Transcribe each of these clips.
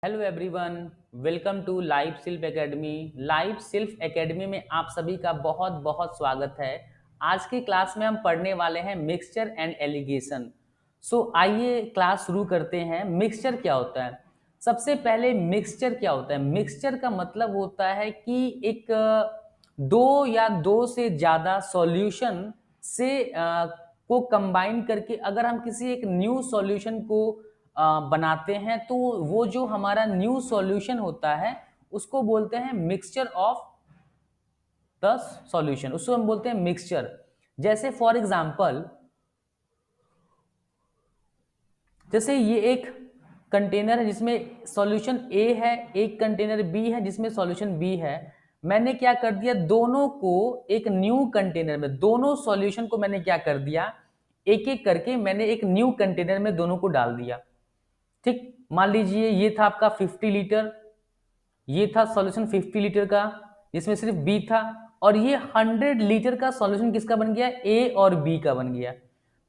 Hello everyone, welcome to Live Silf Academy. Live Silf Academy में आप सभी का बहुत बहुत स्वागत है। आज की क्लास में हम पढ़ने वाले हैं मिक्सचर एंड एलिगेशन। आइए क्लास शुरू करते हैं। मिक्सचर क्या होता है? सबसे पहले मिक्सचर क्या होता है? मिक्सचर का मतलब होता है कि एक दो या दो से ज़्यादा सॉल्यूशन से को कंबाइन करके अगर हम किसी एक न्यू सॉल्यूशन को बनाते हैं तो वो जो हमारा न्यू सॉल्यूशन होता है उसको बोलते हैं मिक्सचर ऑफ द सॉल्यूशन, उसको हम बोलते हैं मिक्सचर। जैसे फॉर एग्जांपल, जैसे ये एक कंटेनर है जिसमें सॉल्यूशन ए है, एक कंटेनर बी है जिसमें सॉल्यूशन बी है। मैंने क्या कर दिया, दोनों को एक न्यू कंटेनर में, दोनों सॉल्यूशन को मैंने क्या कर दिया, एक एक करके मैंने एक न्यू कंटेनर में दोनों को डाल दिया। ठीक, मान लीजिए ये था आपका 50 लीटर, ये था सॉल्यूशन 50 लीटर का जिसमें सिर्फ बी था, और ये 100 लीटर का सॉल्यूशन किसका बन गया, ए और बी का बन गया।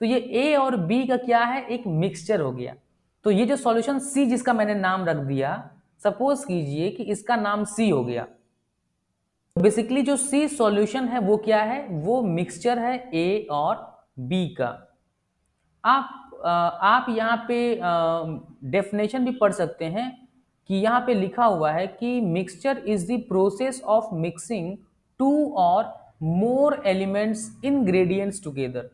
तो ये ए और बी का क्या है, एक मिक्सचर हो गया। तो ये जो सॉल्यूशन सी जिसका मैंने नाम रख दिया, सपोज कीजिए कि इसका नाम सी हो गया। बेसिकली जो सी सॉल्यूशन है वो क्या है, वो मिक्सचर है ए और बी का। आप यहाँ पे डेफिनेशन भी पढ़ सकते हैं कि यहाँ पे लिखा हुआ है कि mixture is the process of mixing two और मोर एलिमेंट्स इंग्रेडिएंट्स टुगेदर।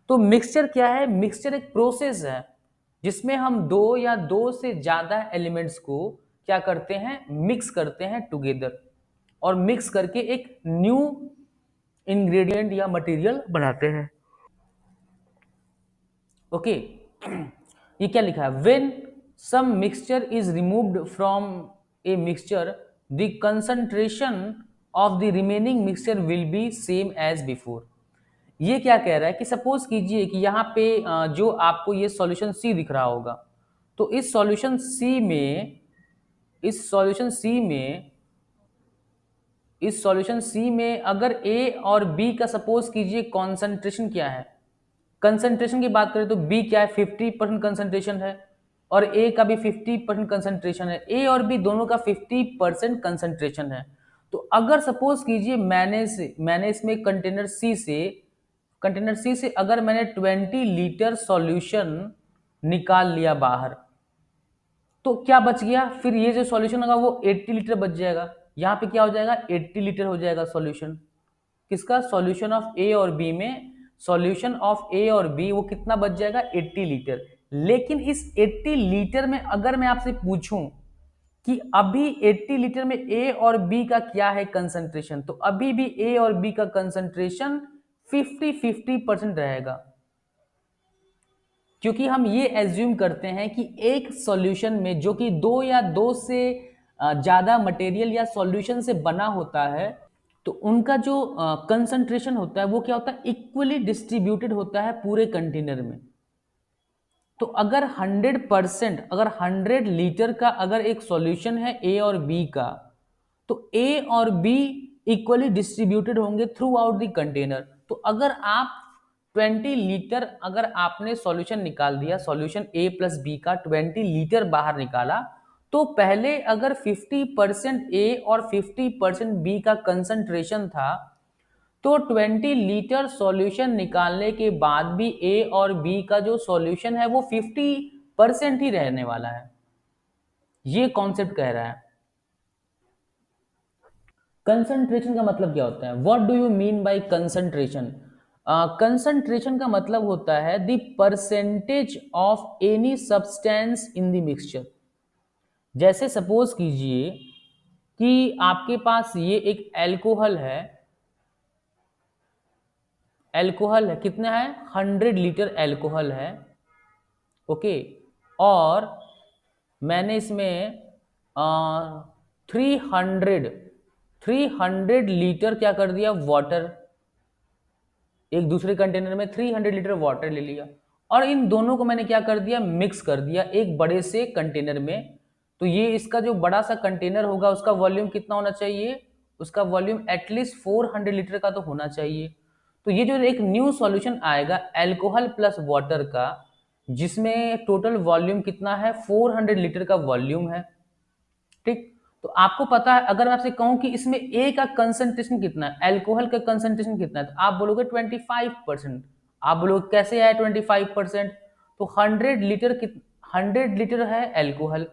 तो मिक्सचर क्या है, मिक्सचर एक प्रोसेस है जिसमें हम दो या दो से ज्यादा एलिमेंट्स को क्या करते हैं, मिक्स करते हैं टुगेदर, और मिक्स करके एक न्यू इंग्रेडिएंट या मटेरियल बनाते हैं। ओके, ये क्या लिखा है, when some mixture is removed from a mixture the concentration of the remaining mixture will be same as before. ये क्या कह रहा है कि सपोज कीजिए कि यहाँ पे जो आपको ये सॉल्यूशन सी दिख रहा होगा, तो इस सॉल्यूशन सी में, इस सॉल्यूशन सी में इस सॉल्यूशन सी में अगर ए और बी का सपोज कीजिए कॉन्सेंट्रेशन क्या है, कंसंट्रेशन की बात करें तो बी क्या है, 50% कंसंट्रेशन है, और ए का भी 50% कंसंट्रेशन है। ए और बी दोनों का 50% कंसंट्रेशन है। तो अगर सपोज कीजिए मैंने इसमें कंटेनर सी से अगर मैंने 20 लीटर सॉल्यूशन निकाल लिया बाहर, तो क्या बच गया, फिर ये जो सॉल्यूशन होगा वो 80 लीटर बच जाएगा। यहाँ पे क्या हो जाएगा, 80 लीटर हो जाएगा सॉल्यूशन किसका, सॉल्यूशन ऑफ ए और बी में। सॉल्यूशन ऑफ ए और बी वो कितना बच जाएगा, 80 लीटर। लेकिन इस 80 लीटर में अगर मैं आपसे पूछूं कि अभी 80 लीटर में ए और बी का क्या है कंसंट्रेशन, तो अभी भी ए और बी का कंसंट्रेशन 50-50% रहेगा, क्योंकि हम ये एज्यूम करते हैं कि एक सॉल्यूशन में जो कि दो या दो से ज्यादा मटेरियल या सॉल्यूशन से बना होता है, तो उनका जो कंसंट्रेशन होता है वो क्या होता है, इक्वली डिस्ट्रीब्यूटेड होता है पूरे कंटेनर में। तो अगर 100%, अगर 100 लीटर का अगर एक सॉल्यूशन है ए और बी का, तो ए और बी इक्वली डिस्ट्रीब्यूटेड होंगे थ्रू आउट द कंटेनर। तो अगर आप 20 लीटर अगर आपने सॉल्यूशन निकाल दिया, सॉल्यूशन ए प्लस बी का 20 लीटर बाहर निकाला, तो पहले अगर 50% ए और 50% बी का कंसंट्रेशन था, तो 20 लीटर सॉल्यूशन निकालने के बाद भी ए और बी का जो सॉल्यूशन है वो 50% ही रहने वाला है। ये कॉन्सेप्ट कह रहा है। कंसंट्रेशन का मतलब क्या होता है, what do you mean by concentration? Concentration का मतलब होता है the percentage of any substance in the mixture. जैसे सपोज कीजिए कि आपके पास ये एक एल्कोहल है, एल्कोहल है, कितना है, 100 लीटर एल्कोहल है। ओके, और मैंने इसमें 300 लीटर क्या कर दिया, वाटर, एक दूसरे कंटेनर में 300 लीटर वाटर ले लिया, और इन दोनों को मैंने क्या कर दिया, मिक्स कर दिया एक बड़े से कंटेनर में। तो ये इसका जो बड़ा सा कंटेनर होगा उसका वॉल्यूम कितना होना चाहिए, उसका वॉल्यूम एटलीस्ट 400 लीटर का तो होना चाहिए। तो ये जो एक न्यू सॉल्यूशन आएगा एल्कोहल प्लस वाटर का, जिसमें टोटल वॉल्यूम कितना है, 400 लीटर का वॉल्यूम है। ठीक। तो आपको पता है, अगर मैं आपसे कहूं कि इसमें ए का कंसंट्रेशन कितना है, अल्कोहल का कंसंट्रेशन कितना है, तो आप बोलोगे 25%। आप बोलोगे कैसे आया 25%? तो 100 लीटर है अल्कोहल,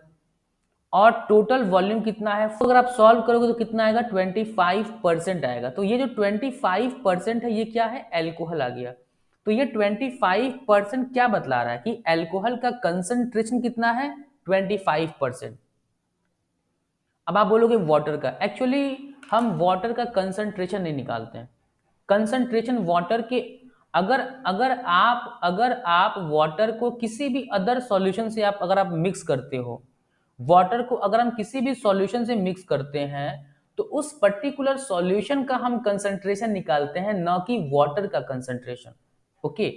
और टोटल वॉल्यूम कितना है, अगर आप सॉल्व करोगे तो कितना आएगा, 25% आएगा। तो ये जो 25% है ये क्या है, अल्कोहल आ गया। तो ये 25% क्या बतला रहा है कि अल्कोहल का कंसंट्रेशन कितना है, 25%। अब आप बोलोगे वाटर का, एक्चुअली हम वाटर का कंसंट्रेशन नहीं निकालते हैं। कंसंट्रेशन वाटर के, अगर अगर आप वाटर को किसी भी अदर सॉल्यूशन से अगर आप मिक्स करते हो, वाटर को अगर हम किसी भी सॉल्यूशन से मिक्स करते हैं, तो उस पर्टिकुलर सॉल्यूशन का हम कंसंट्रेशन निकालते हैं, ना कि वाटर का कंसंट्रेशन। ओके।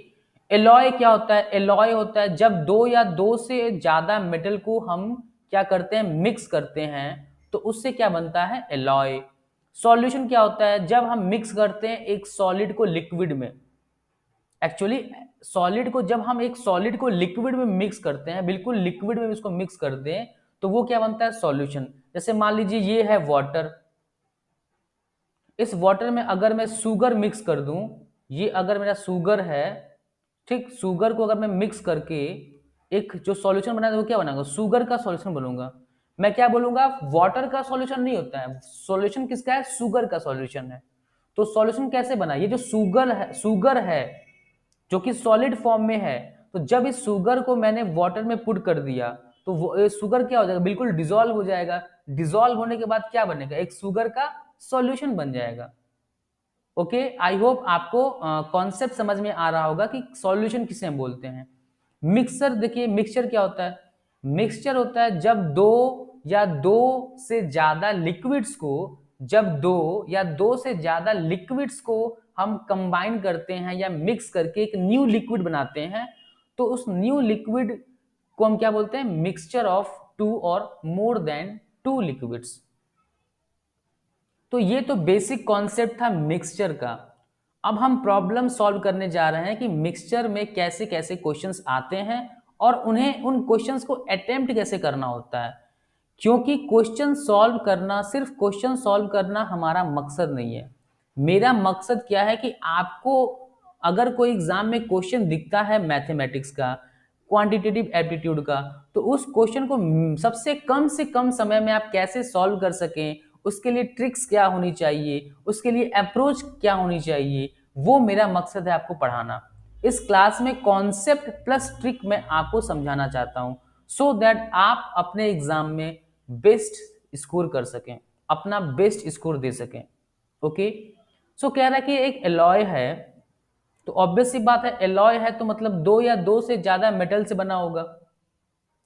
एलॉय क्या होता है, एलॉय होता है जब दो या दो से ज्यादा मेटल को हम क्या करते हैं, मिक्स करते हैं, तो उससे क्या बनता है, एलॉय। सॉल्यूशन क्या होता है, जब हम मिक्स करते हैं एक सॉलिड को लिक्विड में। एक्चुअली सॉलिड को, जब हम एक सॉलिड को लिक्विड में मिक्स करते हैं, बिल्कुल लिक्विड में इसको मिक्स कर दें, तो वो क्या बनता है, सॉल्यूशन। जैसे मान लीजिए ये है वाटर, इस वाटर में अगर मैं शुगर मिक्स कर दूं, ये अगर मेरा शुगर है, ठीक, शुगर को अगर मैं मिक्स करके एक जो सॉल्यूशन बनाया, वो क्या बनाऊंगा, शुगर का सॉल्यूशन बनूंगा। मैं क्या बोलूंगा, वाटर का सॉल्यूशन नहीं होता है, सॉल्यूशन किसका है, शुगर का सॉल्यूशन है। तो सॉल्यूशन कैसे बना, ये जो शुगर है जो कि सॉलिड फॉर्म में है, तो जब इस शुगर को मैंने वाटर में पुट कर दिया, तो वो शुगर क्या हो जाएगा, बिल्कुल डिसॉल्व हो जाएगा। डिसॉल्व होने के बाद क्या बनेगा, एक शुगर का सॉल्यूशन बन जाएगा। ओके, आई होप आपको कॉन्सेप्ट समझ में आ रहा होगा कि सॉल्यूशन किसे हम बोलते हैं। मिक्सचर, देखिए मिक्सचर क्या होता है, मिक्सचर होता है जब दो या दो से ज्यादा लिक्विड्स को, जब दो या दो से ज्यादा लिक्विड्स को हम कंबाइन करते हैं या मिक्स करके एक न्यू लिक्विड बनाते हैं, तो उस न्यू लिक्विड को हम क्या बोलते हैं, मिक्सचर ऑफ टू और मोर देन टू लिक्विड्स। तो ये तो बेसिक कॉन्सेप्ट था मिक्सचर का। अब हम प्रॉब्लम सॉल्व करने जा रहे हैं कि मिक्सचर में कैसे कैसे क्वेश्चंस आते हैं और उन्हें, उन क्वेश्चंस को अटेम्प्ट कैसे करना होता है। क्योंकि क्वेश्चन सॉल्व करना, सिर्फ क्वेश्चन सॉल्व करना हमारा मकसद नहीं है। मेरा मकसद क्या है कि आपको, अगर कोई एग्जाम में क्वेश्चन दिखता है मैथमेटिक्स का, क्वांटिटेटिव एप्टीट्यूड का, तो उस क्वेश्चन को सबसे कम से कम समय में आप कैसे सॉल्व कर सकें, उसके लिए ट्रिक्स क्या होनी चाहिए, उसके लिए अप्रोच क्या होनी चाहिए, वो मेरा मकसद है आपको पढ़ाना। इस क्लास में कॉन्सेप्ट प्लस ट्रिक मैं आपको समझाना चाहता हूं, सो दैट आप अपने एग्जाम में बेस्ट स्कोर कर सकें, अपना बेस्ट स्कोर दे सकें। ओके। सो कह रहा है कि एक एलॉय है, तो ऑब्वियस सी बात है, एलॉय है तो मतलब दो या दो से ज्यादा मेटल से बना होगा,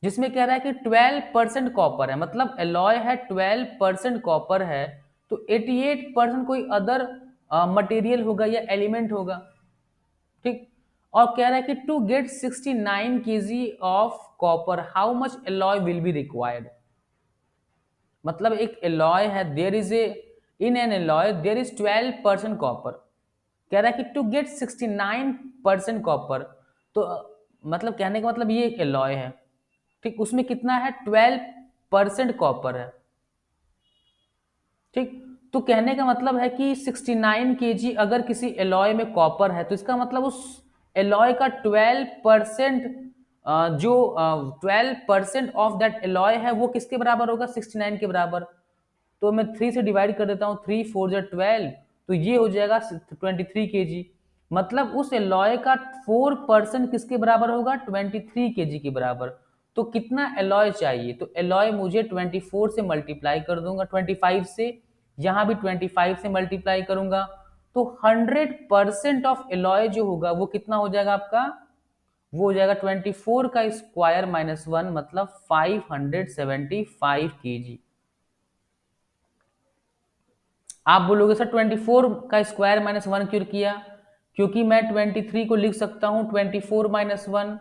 जिसमें कह रहा है कि 12% कॉपर है, मतलब एलॉय है 12% कॉपर है, तो 88% कोई अदर मटेरियल होगा या एलिमेंट होगा। ठीक। और कह रहा है कि to get 69 kg of copper how much alloy will be required. मतलब एक एलॉय है, there is a, in an alloy there is 12% copper. कह रहा है कि टू गेट 69% कॉपर, तो मतलब कहने का मतलब ये एक एलॉय है, ठीक, उसमें कितना है, 12% कॉपर है। ठीक। तो कहने का मतलब है कि 69 kg अगर किसी एलॉय में कॉपर है, तो इसका मतलब उस एलॉय का 12% जो 12% ऑफ दैट एलॉय है वो किसके बराबर होगा, 69 के बराबर। तो मैं 3 से डिवाइड कर देता हूँ, 3 4 जा 12, तो ये हो जाएगा 23 kg। मतलब उस एलॉय का 4% किसके बराबर होगा, 23 kg के बराबर। तो कितना एलॉय चाहिए, तो एलॉय मुझे 24 से मल्टीप्लाई कर दूंगा, 25 से, यहां भी 25 से मल्टीप्लाई करूंगा, तो 100% ऑफ एलॉय जो होगा वो कितना हो जाएगा आपका, वो हो जाएगा 24 का स्क्वायर माइनस 1, मतलब 575 kg। आप बोलोगे सर 24 का स्क्वायर माइनस 1 क्यों किया, क्योंकि मैं 23 को लिख सकता हूं 24 माइनस 1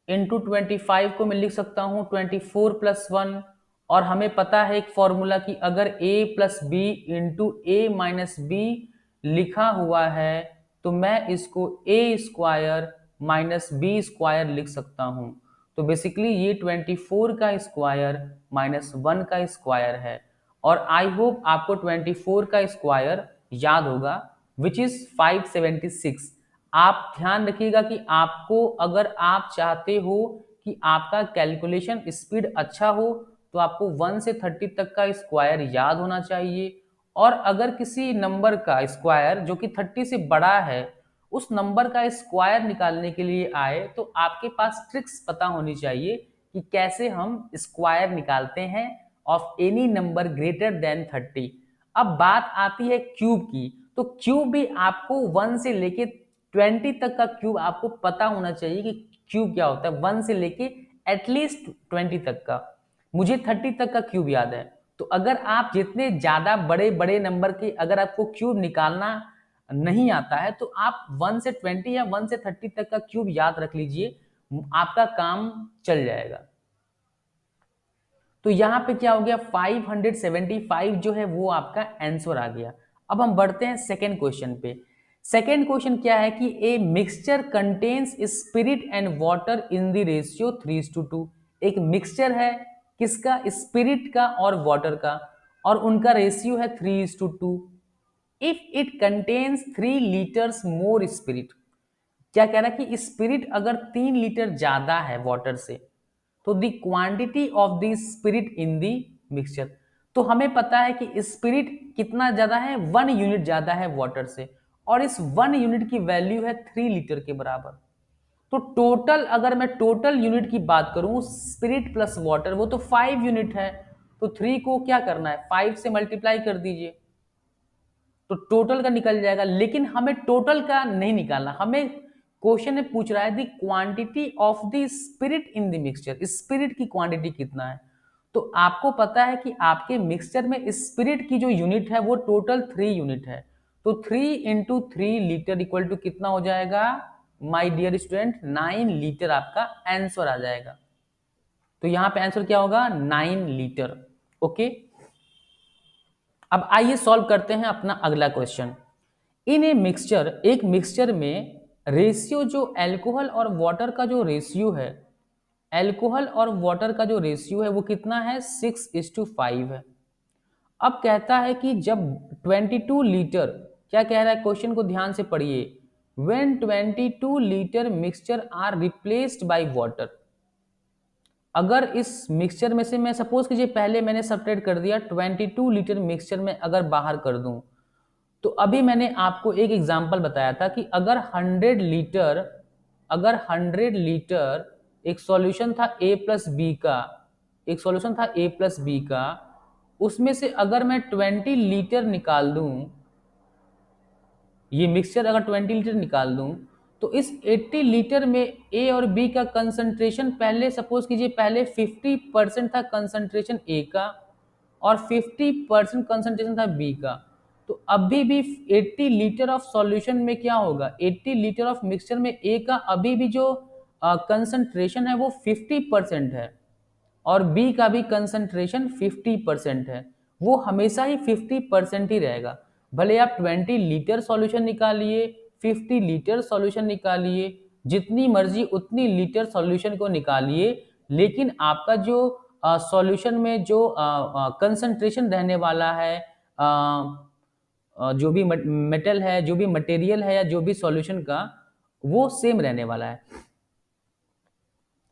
इंटू 25 को मैं लिख सकता हूं 24 प्लस 1। और हमें पता है एक फॉर्मूला कि अगर a plus B into A minus B लिखा हुआ है, तो मैं इसको a square minus B square लिख सकता हूं। तो बेसिकली ये 24 का स्क्वायर माइनस 1 का स्क्वायर है। और आई होप आपको 24 का स्क्वायर याद होगा, विच इज 576। आप ध्यान रखिएगा कि आपको, अगर आप चाहते हो कि आपका कैलकुलेशन स्पीड अच्छा हो, तो आपको 1 से 30 तक का स्क्वायर याद होना चाहिए। और अगर किसी नंबर का स्क्वायर जो कि 30 से बड़ा है, उस नंबर का स्क्वायर निकालने के लिए आए, तो आपके पास ट्रिक्स पता होनी चाहिए कि कैसे हम स्क्वायर निकालते हैं of any number greater than 30। अब बात आती है क्यूब की, तो क्यूब भी आपको 1 से लेके 20 तक का क्यूब आपको पता होना चाहिए कि क्यूब क्या होता है, 1 से लेके एटलीस्ट 20 तक का। मुझे 30 तक का क्यूब याद है। तो अगर आप जितने ज्यादा बड़े बड़े नंबर के अगर आपको क्यूब निकालना नहीं आता है, तो आप 1 से 20 या 1 से 30 तक का क्यूब याद रख लीजिए, आपका काम चल जाएगा। तो यहां पे क्या हो गया, 575 जो है वो आपका आंसर आ गया। अब हम बढ़ते हैं सेकेंड क्वेश्चन पे। सेकेंड क्वेश्चन क्या है कि a mixture contains spirit and water in the ratio 3:2। एक मिक्सचर है किसका, स्पिरिट का और वाटर का, और उनका रेशियो है 3:2। If it contains 3 litres more spirit, क्या कह रहा है कि स्पिरिट अगर 3 लीटर ज्यादा है वाटर से, तो the quantity of the spirit in the mixture. तो हमें पता है कि स्पिरिट कितना ज्यादा है, 1 यूनिट ज्यादा है वाटर से, और इस 1 यूनिट की वैल्यू है 3 लीटर के बराबर। तो टोटल, अगर मैं टोटल यूनिट की बात करूं स्पिरिट प्लस वाटर, वो तो 5 यूनिट है। तो 3 को क्या करना है, 5 से मल्टीप्लाई कर दीजिए, तो टोटल का निकल जाएगा। लेकिन हमें टोटल का नहीं निकालना, हमें क्वेश्चन में पूछ रहा है दी quantity of the spirit in the mixture, spirit की क्वांटिटी कितना है। तो आपको पता है कि आपके मिक्सचर में स्पिरिट की जो यूनिट है वो टोटल 3 यूनिट है। तो 3 इंटू 3 लीटर इक्वल टू कितना हो जाएगा माय डियर स्टूडेंट, 9 लीटर आपका आंसर आ जाएगा। तो यहां पे आंसर क्या होगा, 9 लीटर। ओके, अब आइए सॉल्व करते हैं अपना अगला क्वेश्चन। इन ए मिक्सचर, एक मिक्सचर में रेशियो जो अल्कोहल और वाटर का जो रेशियो है, अल्कोहल और वाटर का जो रेशियो है वो कितना है, 6:5 है। अब कहता है कि जब 22 लीटर, क्या कह रहा है क्वेश्चन को ध्यान से पढ़िए, when 22 litre mixture are replaced by water. अगर इस मिक्सचर में से मैं सपोज कीजिए पहले मैंने सब्ट्रैक्ट कर दिया 22 लीटर मिक्सचर में अगर बाहर कर दूं, तो अभी मैंने आपको एक एग्जांपल बताया था कि अगर 100 लीटर एक सॉल्यूशन था ए प्लस बी का, एक सॉल्यूशन था ए प्लस बी का, उसमें से अगर मैं 20 लीटर निकाल दूं, ये मिक्सचर अगर 20 लीटर निकाल दूं, तो इस 80 लीटर में ए और बी का कंसंट्रेशन, पहले सपोज कीजिए पहले 50% था कंसंट्रेशन ए का और 50% कंसंट्रेशन था बी का। तो अभी भी 80 लीटर ऑफ सॉल्यूशन में क्या होगा, 80 लीटर ऑफ मिक्सचर में ए का अभी भी जो कंसंट्रेशन है वो 50% है, और बी का भी कंसंट्रेशन 50% है, वो हमेशा ही 50% ही रहेगा। भले आप 20 लीटर सॉल्यूशन निकालिए, 50 लीटर सॉल्यूशन निकालिए, जितनी मर्जी उतनी लीटर सॉल्यूशन को निकालिए, लेकिन आपका जो सॉल्यूशन में जो कंसंट्रेशन रहने वाला है, जो भी मेटल है, जो भी मटेरियल है, या जो भी सॉल्यूशन का, वो सेम रहने वाला है।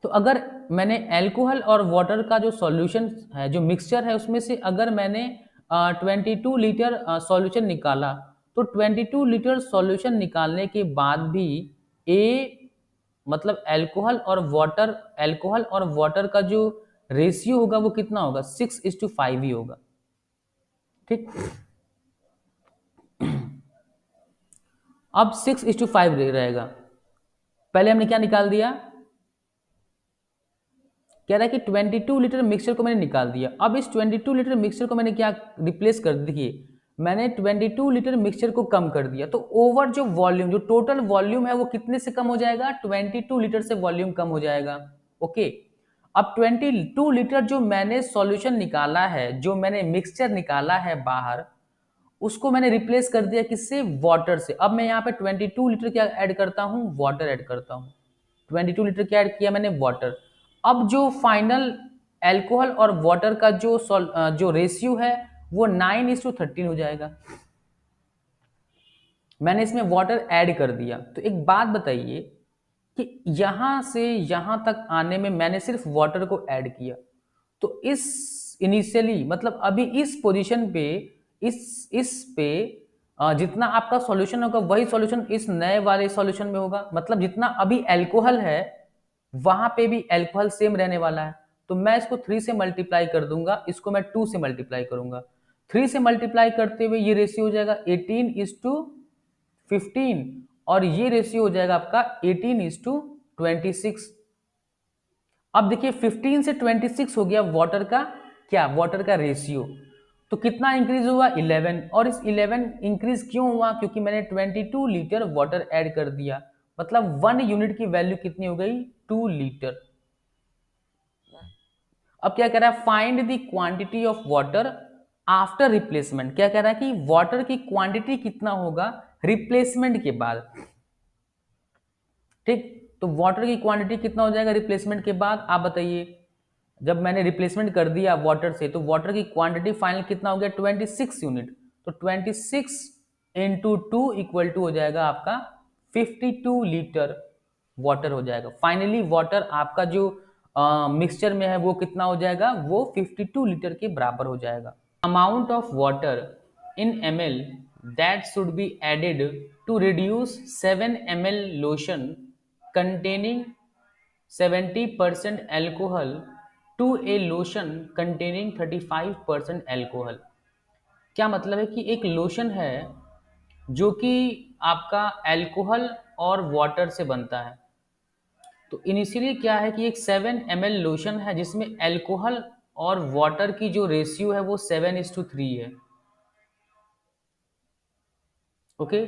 तो अगर मैंने अल्कोहल और वाटर का जो सॉल्यूशन है, जो मिक्सचर है, उसमें से अगर मैंने 22 लीटर सॉल्यूशन निकाला, तो 22 लीटर सॉल्यूशन निकालने के बाद भी ए, मतलब अल्कोहल और वाटर का जो रेशियो होगा वो कितना होगा, 6:5 ही होगा। ठीक, अब 6:5 रहेगा। पहले हमने क्या निकाल दिया, कह रहा है कि 22 लीटर मिक्सचर को मैंने निकाल दिया। अब इस 22 लीटर मिक्सचर को मैंने क्या रिप्लेस कर दिए, मैंने 22 लीटर मिक्सचर को कम कर दिया, तो ओवर जो वॉल्यूम, जो टोटल वॉल्यूम है वो कितने से कम हो जाएगा, 22 लीटर से वॉल्यूम कम हो जाएगा। ओके, अब 22 लीटर जो मैंने सॉल्यूशन निकाला है, जो मैंने मिक्सचर निकाला है बाहर, उसको मैंने रिप्लेस कर दिया किससे, वाटर से। अब मैं यहाँ पे 22 लीटर क्या ऐड करता हूँ, वाटर ऐड करता हूँ। 22 लीटर क्या ऐड किया मैंने, वाटर। अब जो फाइनल एल्कोहल और वाटर का जो रेशियो है वो 9:13 हो जाएगा। मैंने इसमें वाटर ऐड कर दिया। तो एक बात बताइए कि यहां से यहां तक आने में मैंने सिर्फ वाटर को ऐड किया, तो इस इनिशियली मतलब अभी इस पोजीशन पे इस पे जितना आपका सॉल्यूशन होगा वही सॉल्यूशन इस नए वाले सॉल्यूशन में होगा। मतलब जितना अभी अल्कोहल है वहां पे भी अल्कोहल सेम रहने वाला है। तो मैं इसको 3 से मल्टीप्लाई कर दूंगा, इसको मैं 2 से मल्टीप्लाई करूंगा। 3 से मल्टीप्लाई करते हुए ये रेशियो हो जाएगा 18:15 और ये रेशियो हो जाएगा आपका 18:26। अब देखिए 15 से 26 हो गया वाटर का क्या, वाटर का रेशियो। तो कितना इंक्रीज हुआ 11, और इस 11 इंक्रीज क्यों हुआ, क्योंकि मैंने 22 लीटर वाटर ऐड कर दिया। मतलब 1 यूनिट की वैल्यू कितनी हो गई 2 लीटर। अब क्या कह रहा है, find the quantity of water after replacement. क्या कह रहा है कि वाटर की क्वांटिटी कितना होगा रिप्लेसमेंट के बाद। ठीक, तो वाटर की क्वांटिटी कितना हो जाएगा रिप्लेसमेंट के बाद, आप बताइए। जब मैंने रिप्लेसमेंट कर दिया वाटर से तो वाटर की क्वांटिटी फाइनल कितना हो गया 26 यूनिट। तो 26 इंटू 2 इक्वल टू हो जाएगा आपका 52 लीटर वाटर हो जाएगा। फाइनली वाटर आपका जो मिक्सचर में है वो कितना हो जाएगा, वो 52 लीटर के बराबर हो जाएगा। Amount of water in ml that should be added to reduce 7 ml lotion containing 70% alcohol to a lotion containing 35% alcohol। क्या मतलब है कि एक लोशन है जो कि आपका अल्कोहल और वाटर से बनता है। तो इनिशियली क्या है कि एक 7 ml लोशन है जिसमें अल्कोहल और वाटर की जो रेशियो है वो 7:3 है। Okay,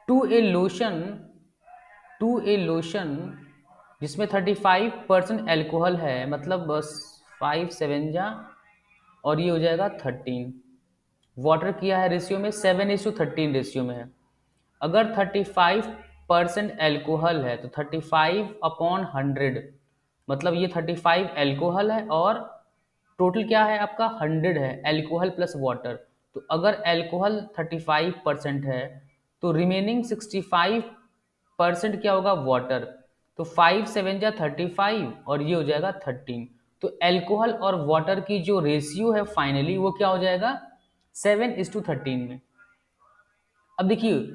to a lotion to a lotion जिसमें 35% एल्कोहल है, मतलब बस 5 7 जा और ये हो जाएगा 13। वाटर किया है रेशियो में 7:13 रेशियो में है। अगर 35% एल्कोहल है तो 35/100, मतलब ये 35 एल्कोहल है और टोटल क्या है आपका 100 है, एल्कोहल प्लस वाटर। तो अगर एल्कोहल 35% है तो रिमेनिंग 65% क्या होगा वाटर। तो 5 7 जा 35 और ये हो जाएगा 13। तो एल्कोहल और वाटर की जो रेशियो है फाइनली वो क्या हो जाएगा 7:13 में। अब देखिए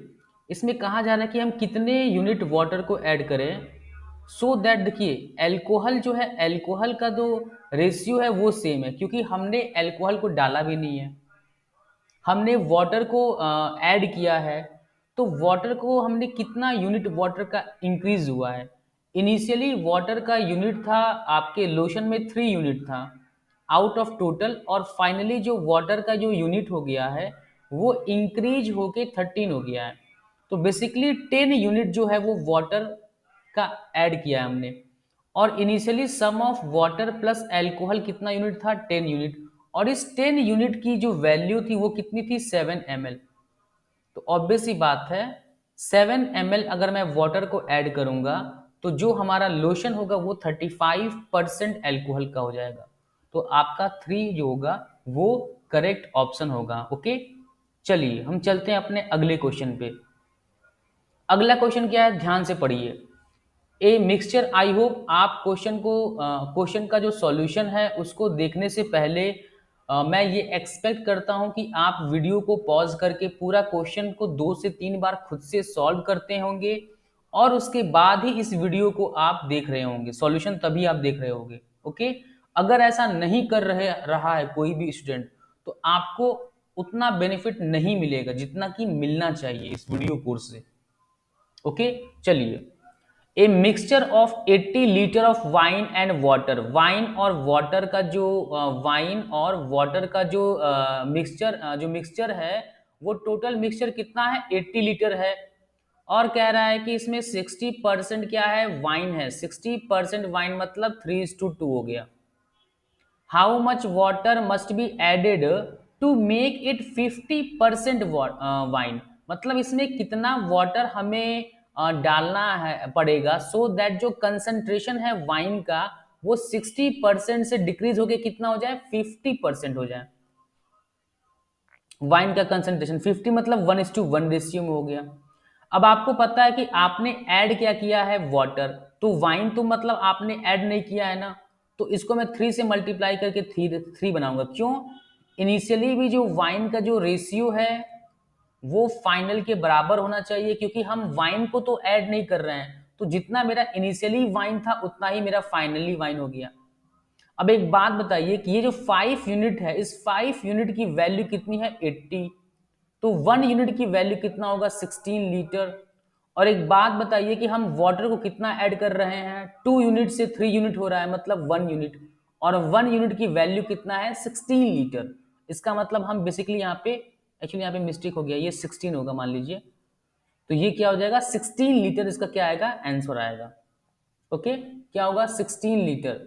इसमें कहा जा रहा है कि हम कितने यूनिट वाटर को ऐड करें सो दैट, देखिए अल्कोहल जो है अल्कोहल का जो रेशियो है वो सेम है, क्योंकि हमने अल्कोहल को डाला भी नहीं है, हमने वाटर को ऐड किया है। तो वाटर को हमने कितना यूनिट वाटर का इंक्रीज हुआ है। इनिशियली वाटर का यूनिट था आपके लोशन में 3 यूनिट था आउट ऑफ टोटल, और फाइनली जो वाटर का जो यूनिट हो गया है वो इंक्रीज होके 13 हो गया है। तो बेसिकली 10 यूनिट जो है वो वाटर का ऐड किया है हमने। और initially sum of water plus alcohol कितना यूनिट था 10 यूनिट, और इस 10 यूनिट की जो वैल्यू थी वो कितनी थी 7 ml। तो ऑब्वियस ही बात है 7 ml अगर मैं वाटर को ऐड करूंगा तो जो हमारा लोशन होगा वो 35% एल्कोहल का हो जाएगा। तो आपका 3 जो होगा वो करेक्ट ऑप्शन होगा। ओके, चलिए हम चलते हैं अपने अगले क्वेश्चन पे। अगला क्वेश्चन क्या है, ध्यान से पढ़िए। ए मिक्सचर, आई होप आप क्वेश्चन का जो सॉल्यूशन है उसको देखने से पहले मैं ये एक्सपेक्ट करता हूं कि आप वीडियो को पॉज करके पूरा क्वेश्चन को 2 से 3 बार खुद से सॉल्व करते होंगे और उसके बाद ही इस वीडियो को आप देख रहे होंगे, सॉल्यूशन तभी आप देख रहे होंगे। ओके, अगर ऐसा नहीं कर रहा है कोई भी स्टूडेंट तो आपको उतना बेनिफिट नहीं मिलेगा जितना कि मिलना चाहिए इस वीडियो कोर्स से। ओके, चलिए। ए mixture of 80 litre of wine and water, wine और वाटर का जो वाइन और वाटर का जो मिक्सचर है वो टोटल मिक्सचर कितना है 80 लीटर है। और कह रहा है कि इसमें 60% क्या है वाइन है, 60% वाइन मतलब 3:2 हो गया। How much water must be added to make it 50% wine, मतलब इसमें कितना वाटर हमें डालना है पड़ेगा सो दैट जो कंसंट्रेशन है वाइन का वो 60% से डिक्रीज होके कितना हो जाए, 50% हो जाए। वाइन का कंसंट्रेशन 50 मतलब 1:1 रेशियो में हो गया। अब आपको पता है कि आपने ऐड क्या किया है, वाटर, तो वाइन तो मतलब आपने ऐड नहीं किया है ना, तो इसको मैं 3 से मल्टीप्लाई करके 3 बनाऊंगा। क्यों? इनिशियली भी जो वाइन का जो रेशियो है वो फाइनल के बराबर होना चाहिए, क्योंकि हम वाइन को तो ऐड नहीं कर रहे हैं, तो जितना मेरा इनिशियली वाइन था उतना ही मेरा फाइनली वाइन हो गया। अब एक बात बताइए कि ये जो 5 यूनिट है, इस 5 यूनिट की वैल्यू कितनी है, 80, तो 1 यूनिट की वैल्यू कितना होगा, 16 लीटर। और एक बात बताइए कि हम वाटर को कितना ऐड कर रहे हैं, 2 यूनिट से 3 यूनिट हो रहा है, मतलब 1 यूनिट, और 1 यूनिट की वैल्यू कितना है, 16 लीटर। इसका मतलब हम बेसिकली यहाँ पे, एक्चुअली यहाँ पे मिस्टेक हो गया, ये 16 होगा मान लीजिए, तो ये क्या हो जाएगा, 16 लीटर इसका क्या आएगा, आंसर आएगा। ओके, क्या होगा, 16 लीटर,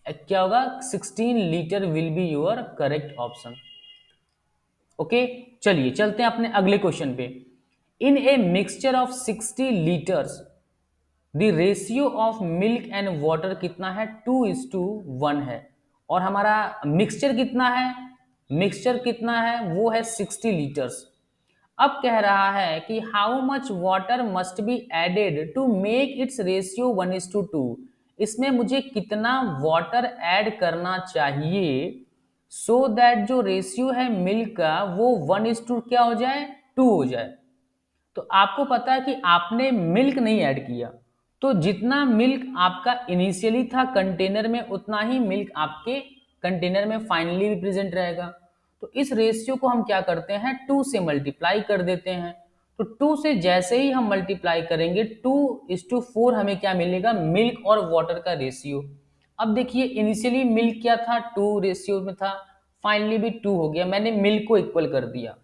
क्या होगा, 16 litre will be your correct option. Okay, चलिए चलते हैं अपने अगले क्वेश्चन पे। In a mixture of 60 litres the ratio of milk and water कितना है, 2:1 है, और हमारा मिक्सचर कितना है, मिक्सचर कितना है, वो है 60 लीटर्स। अब कह रहा है कि how much water must be added to make its ratio 1:2। इसमें मुझे कितना वाटर ऐड करना चाहिए सो दैट जो रेशियो है मिल्क का वो 1:2 क्या हो जाए, 2 हो जाए। तो आपको पता है कि आपने मिल्क नहीं ऐड किया, तो जितना मिल्क आपका इनिशियली था कंटेनर में उतना ही मिल्क आपके कंटेनर में फाइनली भी प्रेजेंट रहेगा। तो इस रेशियो को हम क्या करते हैं, 2 से मल्टीप्लाई कर देते हैं। तो 2 से जैसे ही हम मल्टीप्लाई करेंगे 2:4 हमें क्या मिलेगा, मिल्क और वाटर का रेशियो। अब देखिए इनिशियली मिल्क क्या था, 2 रेशियो में था, फाइनली भी 2 हो गया, मैंने मिल्क को इक्वल कर दिया।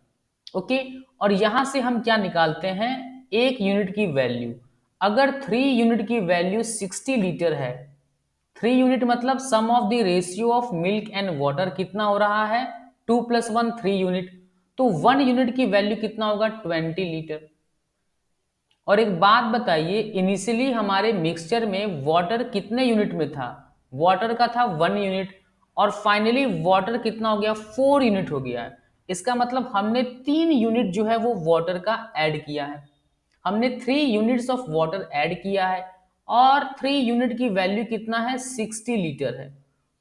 ओके, और यहां से हम क्या निकालते हैं, 1 यूनिट की वैल्यू। अगर 3 यूनिट की वैल्यू 60 लीटर है, 3 यूनिट मतलब sum of the ratio of milk and water कितना हो रहा है, 2 + 1 3 यूनिट, तो 1 यूनिट की वैल्यू कितना होगा, 20 लीटर। और एक बात बताइए, इनिशियली हमारे मिक्सचर में वाटर कितने यूनिट में था, वाटर का था 1 यूनिट, और फाइनली वाटर कितना हो गया, 4 यूनिट हो गया है। इसका मतलब हमने 3 यूनिट जो है वो वाटर का ऐड किया है, हमने 3 यूनिट्स ऑफ वाटर ऐड किया है, और 3 यूनिट की वैल्यू कितना है, 60 लीटर है।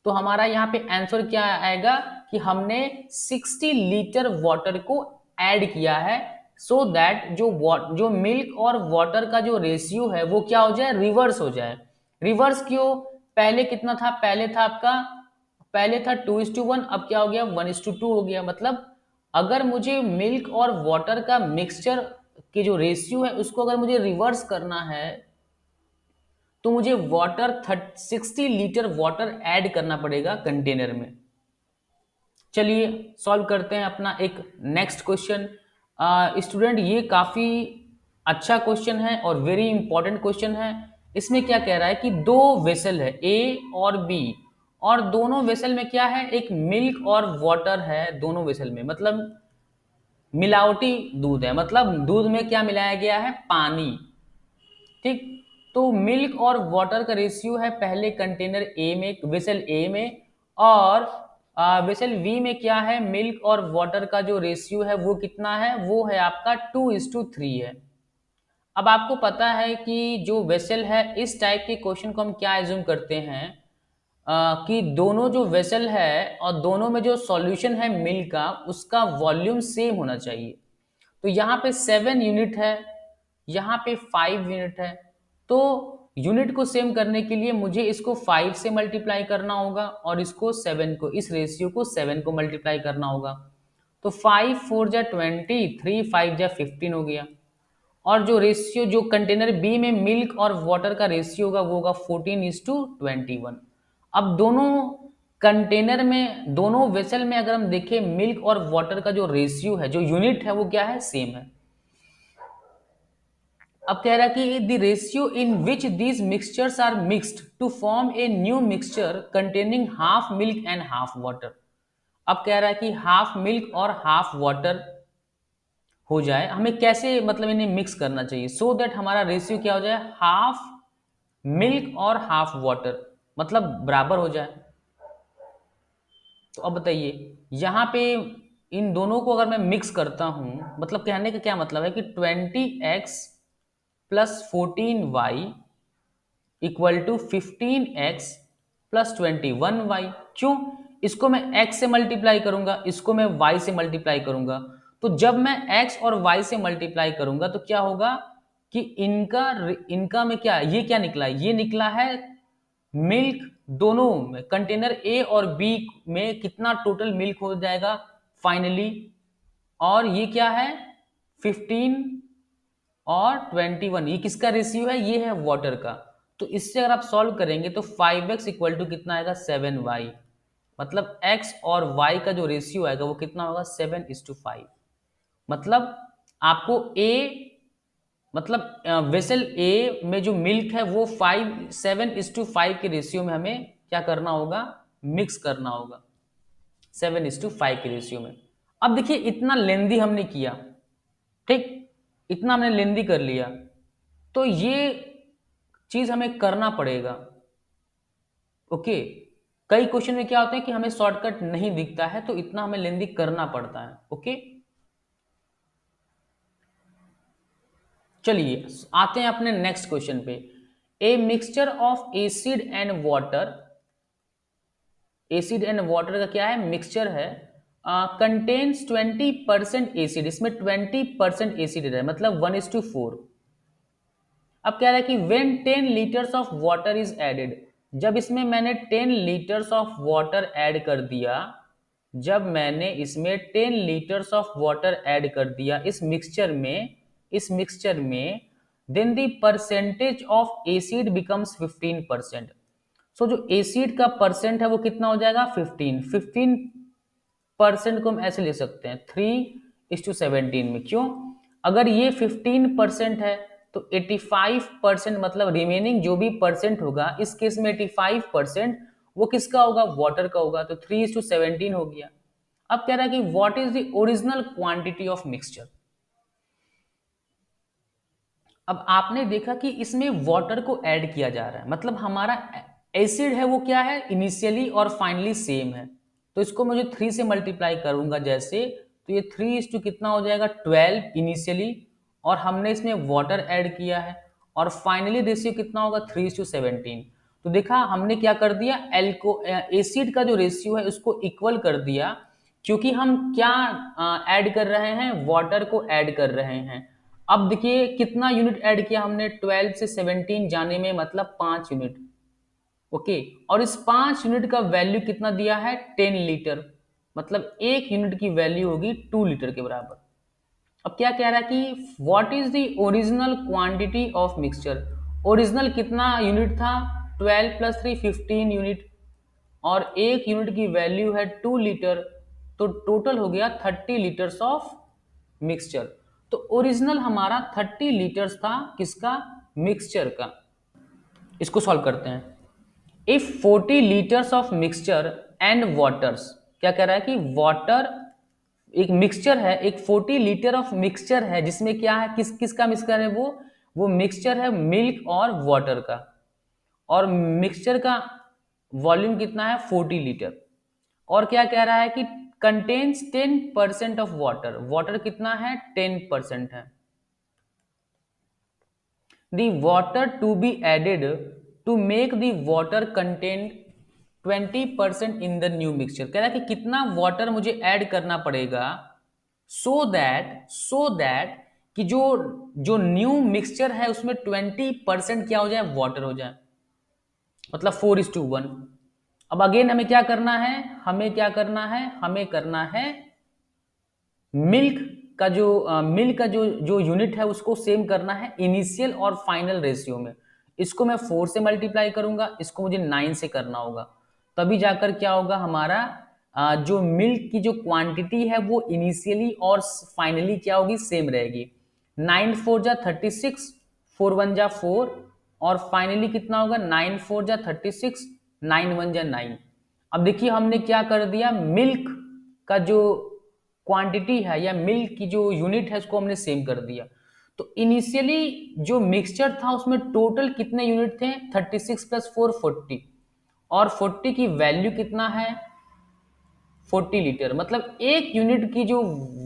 तो हमारा यहाँ पे आंसर क्या आएगा कि हमने 60 लीटर वाटर को ऐड किया है, सो दैट जो मिल्क और वाटर का जो रेशियो है वो क्या हो जाए, रिवर्स हो जाए। रिवर्स क्यों, पहले कितना था, पहले था आपका, पहले था 2:1, अब क्या हो गया, 1:2 हो गया। मतलब अगर मुझे मिल्क और वाटर का मिक्सचर के जो रेशियो है उसको अगर मुझे रिवर्स करना है तो मुझे वाटर 60 लीटर वाटर ऐड करना पड़ेगा कंटेनर में। चलिए सॉल्व करते हैं अपना एक नेक्स्ट क्वेश्चन। स्टूडेंट ये काफ़ी अच्छा क्वेश्चन है और वेरी इंपॉर्टेंट क्वेश्चन है। इसमें क्या कह रहा है कि 2 वेसल है ए और बी, और दोनों वेसल में क्या है, एक मिल्क और वाटर है दोनों वेसल में, मतलब मिलावटी दूध है, मतलब दूध में क्या मिलाया गया है, पानी। ठीक, तो मिल्क और वाटर का रेशियो है पहले कंटेनर ए में, वेसल ए में, और वेसल बी में क्या है, मिल्क और वाटर का जो रेशियो है वो कितना है, वो है आपका 2:3 है। अब आपको पता है कि जो वेसल है, इस टाइप के क्वेश्चन को हम क्या एज्यूम करते हैं, कि दोनों जो वेसल है और दोनों में जो सॉल्यूशन है मिल्क का, उसका वॉल्यूम सेम होना चाहिए। तो यहाँ पे 7 यूनिट है, यहाँ पे 5 यूनिट है, तो यूनिट को सेम करने के लिए मुझे इसको 5 से मल्टीप्लाई करना होगा और इसको 7 को, इस रेशियो को 7 को मल्टीप्लाई करना होगा। तो 5 4 जा 20, 3 5 जा 15 हो गया। और जो रेशियो जो कंटेनर बी में मिल्क और वाटर का रेशियो होगा वो होगा 14:21। अब दोनों कंटेनर में, दोनों वेसल में अगर हम देखें मिल्क और वाटर का जो रेशियो है, जो यूनिट है, वो क्या है, सेम है। अब कह रहा है कि the ratio in which these mixtures are mixed to form a new mixture containing half milk and half water. अब कह रहा है कि हाफ मिल्क और हाफ वाटर हो जाए, हमें कैसे मतलब इन्हें मिक्स करना चाहिए सो दैट हमारा रेशियो क्या हो जाए, हाफ मिल्क और हाफ वाटर। मतलब बराबर हो जाए। तो अब बताइए यहाँ पे इन दोनों को अगर मैं मिक्स करता हूं, मतलब कहने का क्या मतलब है कि 20x plus 14y equal to 15x plus 21y। क्यों? इसको मैं x से मल्टीप्लाई करूंगा, इसको मैं y से मल्टीप्लाई करूंगा। तो जब मैं x और y से मल्टीप्लाई करूंगा तो क्या होगा कि इनका इनका में क्या, ये क्या निकला, ये निकला है मिल्क। दोनों में कंटेनर ए और बी में कितना टोटल मिल्क हो जाएगा फाइनली, और ये क्या है 15 और 21, ये किसका रेशियो है, ये है वाटर का। तो इससे अगर आप सॉल्व करेंगे तो 5x इक्वल टू कितना आएगा 7y, मतलब x और y का जो रेशियो आएगा वो कितना होगा 7:5। मतलब आपको a, मतलब वेसल ए में जो मिल्क है वो 7:5 के रेशियो में हमें क्या करना होगा, मिक्स करना होगा 7:5 के रेशियो में। अब देखिए इतना लेंदी हमने किया, ठीक, इतना हमने लेंदी कर लिया, तो ये चीज हमें करना पड़ेगा। ओके, कई क्वेश्चन में क्या होता है कि हमें शॉर्टकट नहीं दिखता है तो इतना हमें लेंदी करना पड़ता है। ओके, चलिए आते हैं अपने नेक्स्ट क्वेश्चन पे। ए mixture of acid and water, acid and water का क्या है, मिक्सचर है, कंटेन्स 20% एसिड, इसमें 20% एसिड है, मतलब 1:4। अब कह रहा है कि when 10 litres of water is added, जब इसमें मैंने 10 लीटर्स ऑफ वाटर ऐड कर दिया, जब मैंने इसमें 10 लीटर्स ऑफ वाटर ऐड कर दिया इस मिक्सचर में, इस मिक्सचर में, then the percentage of acid becomes 15%। So जो एसिड का परसेंट है वो कितना हो जाएगा 15% को हम ऐसे ले सकते हैं 3:17 में। क्यों? अगर ये 15% है तो 85%, मतलब रिमेनिंग जो भी परसेंट होगा इस केस में 85% वो किसका होगा, वाटर का होगा, तो 3:17 हो गया। अब कह रहा है कि what is the original quantity of mixture. अब आपने देखा कि इसमें वाटर को ऐड किया जा रहा है, मतलब हमारा एसिड है वो क्या है इनिशियली और फाइनली सेम है। तो इसको मुझे 3 से मल्टीप्लाई करूंगा जैसे, तो ये 3 कितना हो जाएगा 12 इनिशियली, और हमने इसमें वाटर ऐड किया है, और फाइनली रेशियो कितना होगा 3:17। तो देखा हमने क्या कर दिया, एल्को एसिड का जो रेशियो है उसको इक्वल कर दिया, क्योंकि हम क्या ऐड कर रहे हैं, वाटर को ऐड कर रहे हैं। अब देखिए कितना यूनिट ऐड किया हमने, 12 से 17 जाने में, मतलब 5 यूनिट। ओके, और इस 5 यूनिट का वैल्यू कितना दिया है 10 लीटर, मतलब 1 यूनिट की वैल्यू होगी 2 लीटर के बराबर। अब क्या कह रहा है कि what is the original quantity of mixture, original कितना यूनिट था 12 + 3 15 यूनिट, और 1 यूनिट की वैल्यू है 2 लीटर, तो टोटल हो गया 30 लीटर्स ऑफ मिक्सचर। तो ओरिजिनल हमारा 30 लीटर्स था किसका, मिक्सचर का। इसको सॉल्व करते हैं। If 40 litres of mixture and waters, क्या कह रहा है कि वाटर एक मिक्सचर है, एक 40 लीटर ऑफ मिक्सचर है जिसमें क्या है, किस किसका मिक्सचर है, वो मिक्सचर है मिल्क और वाटर का, और मिक्सचर का वॉल्यूम कितना है 40 लीटर, और क्या कह रहा है कि कंटेन्स 10% ऑफ वाटर, वाटर कितना है 10% है। The water to be added to make the water content 20% in the new mixture, कह रहा है कि कितना वाटर मुझे ऐड करना पड़ेगा so that कि जो जो न्यू मिक्सचर है उसमें 20% क्या हो जाए, वाटर हो जाए, मतलब 4:1। अब अगेन हमें क्या करना है, हमें क्या करना है, हमें करना है मिल्क का जो मिल्क का जो जो यूनिट है उसको सेम करना है इनिशियल और फाइनल रेशियो में। इसको मैं 4 से मल्टीप्लाई करूंगा, इसको मुझे 9 से करना होगा, तभी जाकर क्या होगा हमारा जो मिल्क की जो क्वांटिटी है वो इनिशियली और फाइनली क्या होगी, सेम रहेगी। 9 4 जा 36, 4 1 जा 4, और फाइनली कितना होगा 9 4 जा 36, 9 1 जा 9। अब देखिए हमने क्या कर दिया, मिल्क का जो क्वांटिटी है या मिल्क की जो यूनिट है उसको हमने सेम कर दिया। तो इनिशियली जो मिक्सचर था उसमें टोटल कितने यूनिट थे 36 + 4 40, और 40 की वैल्यू कितना है 40 लीटर, मतलब एक यूनिट की जो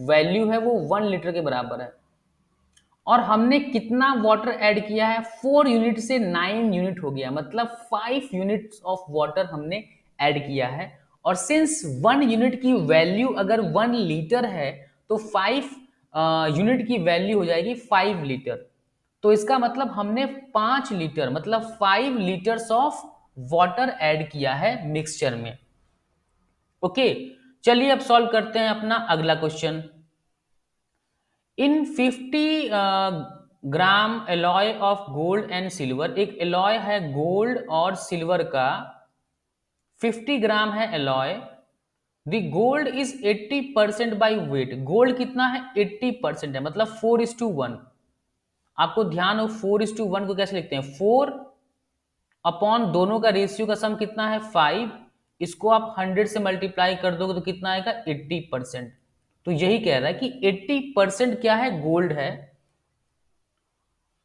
वैल्यू है वो 1 लीटर के बराबर है। और हमने कितना वाटर ऐड किया है 4 यूनिट से 9 यूनिट हो गया, मतलब 5 यूनिट्स ऑफ वाटर हमने ऐड किया है। और सिंस 1 यूनिट की वैल्यू अगर 1 लीटर है तो 5 यूनिट की वैल्यू हो जाएगी 5 लीटर। तो इसका मतलब हमने 5 लीटर मतलब 5 लीटर्स ऑफ वाटर ऐड किया है मिक्सचर में। ओके, चलिए अब सॉल्व करते हैं अपना अगला question. In 50 gram alloy of gold and silver, एक एलॉय है गोल्ड और सिल्वर का, 50 ग्राम है alloy. The gold is 80% by wait, gold कितना है 80% है, मतलब 4:1। आपको ध्यान हो 4:1 को कैसे लिखते हैं, 4 अपॉन दोनों का रेशियो का सम कितना है 5, इसको आप 100 से मल्टीप्लाई कर दोगे तो कितना आएगा 80%। तो यही कह रहा है कि 80% क्या है गोल्ड है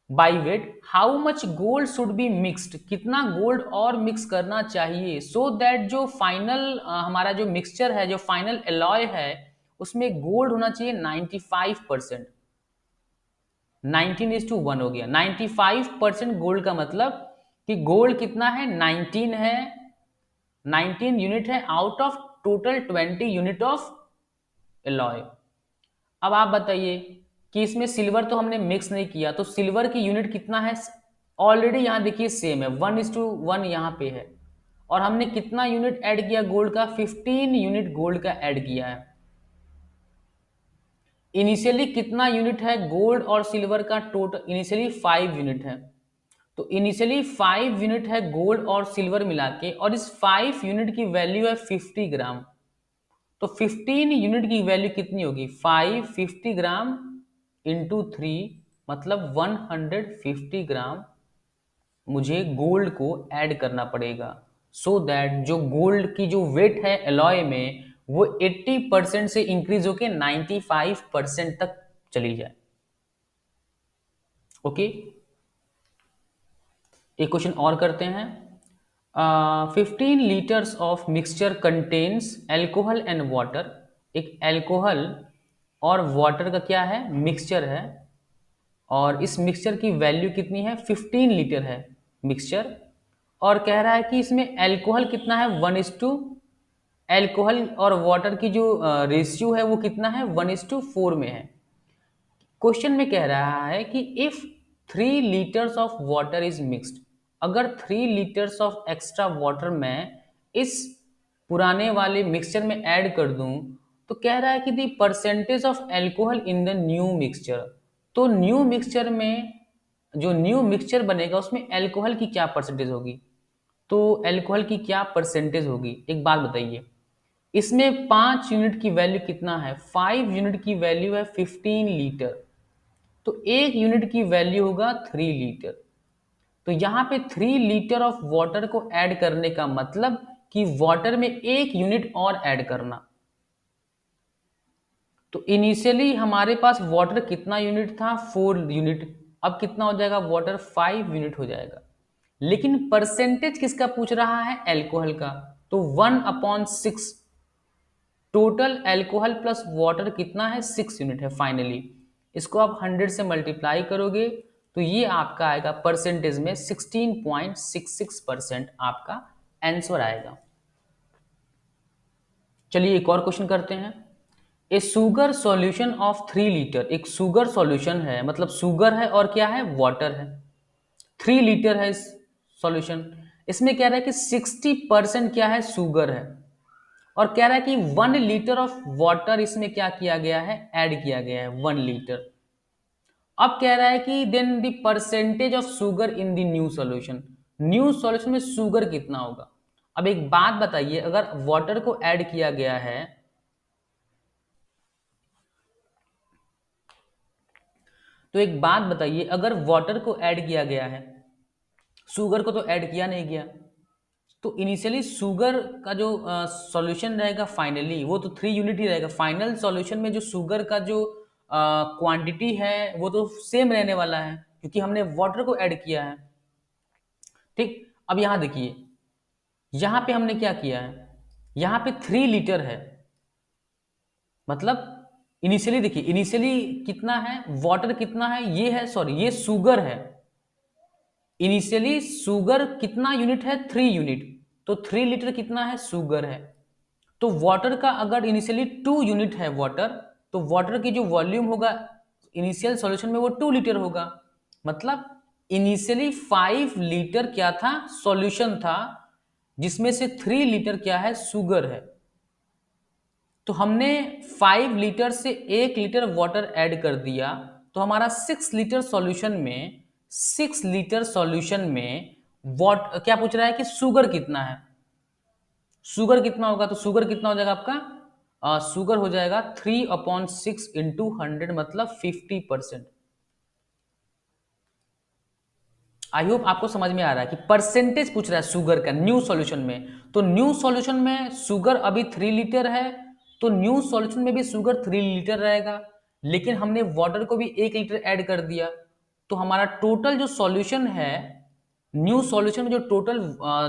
by wait. How much gold should be mixed, कितना गोल्ड और मिक्स करना चाहिए सो दैट जो फाइनल हमारा जो मिक्सचर है, जो फाइनल एलॉय है, उसमें गोल्ड होना चाहिए 95%। 19:1 हो गया, 95% गोल्ड का मतलब कि गोल्ड कितना है 19 है, 19 यूनिट है out of total 20 unit of alloy. अब आप बताइए कि इसमें सिल्वर तो हमने मिक्स नहीं किया, तो सिल्वर की यूनिट कितना है, ऑलरेडी यहां देखिए सेम है 1:1 यहां पे है। और हमने कितना यूनिट ऐड किया गोल्ड का, 15 यूनिट गोल्ड का ऐड किया है। इनिशियली कितना यूनिट है गोल्ड और सिल्वर का टोटल, इनिशियली 5 यूनिट है। तो इनिशियली 5 यूनिट है गोल्ड और सिल्वर मिला के, और इस 5 यूनिट की वैल्यू है 50 ग्राम। तो 15 यूनिट की वैल्यू कितनी होगी 550 ग्राम इंटू 3, मतलब 150 ग्राम मुझे गोल्ड को ऐड करना पड़ेगा सो दैट जो गोल्ड की जो वेट है एलॉय में वो 80% से इंक्रीज होके 95% तक चली जाए। ओके, एक क्वेश्चन और करते हैं। 15 litres of mixture contains alcohol and water, एक एल्कोहल और वाटर का क्या है मिक्सचर है, और इस मिक्सचर की वैल्यू कितनी है 15 लीटर है मिक्सचर। और कह रहा है कि इसमें एल्कोहल कितना है 1:, एल्कोहल और वाटर की जो रेशियो है वो कितना है 1:4 में है। क्वेश्चन में कह रहा है कि if 3 litres of water is mixed, अगर 3 लीटर्स ऑफ एक्स्ट्रा वाटर मैं इस पुराने वाले मिक्सचर में ऐड कर दूं, तो कह रहा है कि the percentage of alcohol in the new mixture, तो न्यू मिक्सचर में जो न्यू मिक्सचर बनेगा उसमें एल्कोहल की क्या परसेंटेज होगी, तो एल्कोहल की क्या परसेंटेज होगी, एक बात बताइए। इसमें 5 यूनिट की वैल्यू कितना है 5 यूनिट की वैल्यू है 15 लीटर, तो 1 यूनिट की वैल्यू होगा 3 लीटर। तो यहां पे 3 लीटर ऑफ वाटर को ऐड करने का मतलब कि वाटर में 1 यूनिट और ऐड करना। तो इनिशियली हमारे पास वाटर कितना यूनिट था 4 यूनिट, अब कितना हो जाएगा वाटर 5 यूनिट हो जाएगा। लेकिन परसेंटेज किसका पूछ रहा है एल्कोहल का, तो 1/6, टोटल एल्कोहल प्लस वाटर कितना है 6 यूनिट है फाइनली। इसको आप 100 से मल्टीप्लाई करोगे तो ये आपका आएगा परसेंटेज में 16.66% आपका आंसर आएगा। चलिए एक और क्वेश्चन करते हैं। ए सुगर सॉल्यूशन ऑफ 3 लीटर, एक सुगर सॉल्यूशन है, मतलब सुगर है और क्या है वाटर है, 3 लीटर है इस सॉल्यूशन। इसमें कह रहा है कि 60% क्या है सुगर है, और कह रहा है कि 1 लीटर ऑफ वाटर इसमें क्या किया गया है ऐड किया गया है 1 लीटर। अब कह रहा है कि then the percentage of sugar in the new solution, new solution में शुगर कितना होगा। अब एक बात बताइए, अगर वाटर को ऐड किया गया है, तो एक बात बताइए अगर वाटर को ऐड किया गया है, शुगर को तो ऐड किया नहीं गया, तो इनिशियली शुगर का जो सॉल्यूशन रहेगा फाइनली वो तो 3 यूनिट ही रहेगा, फाइनल सॉल्यूशन में जो शुगर का जो क्वांटिटी है वो तो सेम रहने वाला है क्योंकि हमने वाटर को ऐड किया है। ठीक, अब यहां देखिए यहां पे हमने क्या किया है, यहां पे 3 लीटर है, मतलब इनिशियली देखिए, इनिशियली कितना है, वाटर कितना है, ये है, सॉरी ये शुगर है। इनिशियली शुगर कितना यूनिट है, 3 यूनिट, तो 3 लीटर कितना है, शुगर है। तो वाटर का अगर इनिशियली 2 यूनिट है वाटर, तो वाटर की जो वॉल्यूम होगा इनिशियल सॉल्यूशन में वो 2 लीटर होगा। मतलब इनिशियली 5 लीटर क्या था, सॉल्यूशन था, जिसमें से 3 लीटर क्या है, शुगर है। तो हमने 5 लीटर से 1 लीटर वाटर ऐड कर दिया, तो हमारा 6 लीटर सॉल्यूशन में, 6 लीटर सॉल्यूशन में वाट क्या पूछ रहा है कि शुगर कितना है, शुगर कितना होगा, तो शुगर कितना हो जाएगा आपका, शुगर हो जाएगा 3/6 इंटू 100, मतलब 50%। आई होप आपको समझ में आ रहा है कि परसेंटेज पूछ रहा है शुगर का न्यू सॉल्यूशन में। तो न्यू सॉल्यूशन में शुगर अभी 3 लीटर है, तो न्यू सॉल्यूशन में भी शुगर 3 लीटर रहेगा, लेकिन हमने वाटर को भी 1 लीटर ऐड कर दिया, तो हमारा टोटल जो सॉल्यूशन है, न्यू सॉल्यूशन में जो टोटल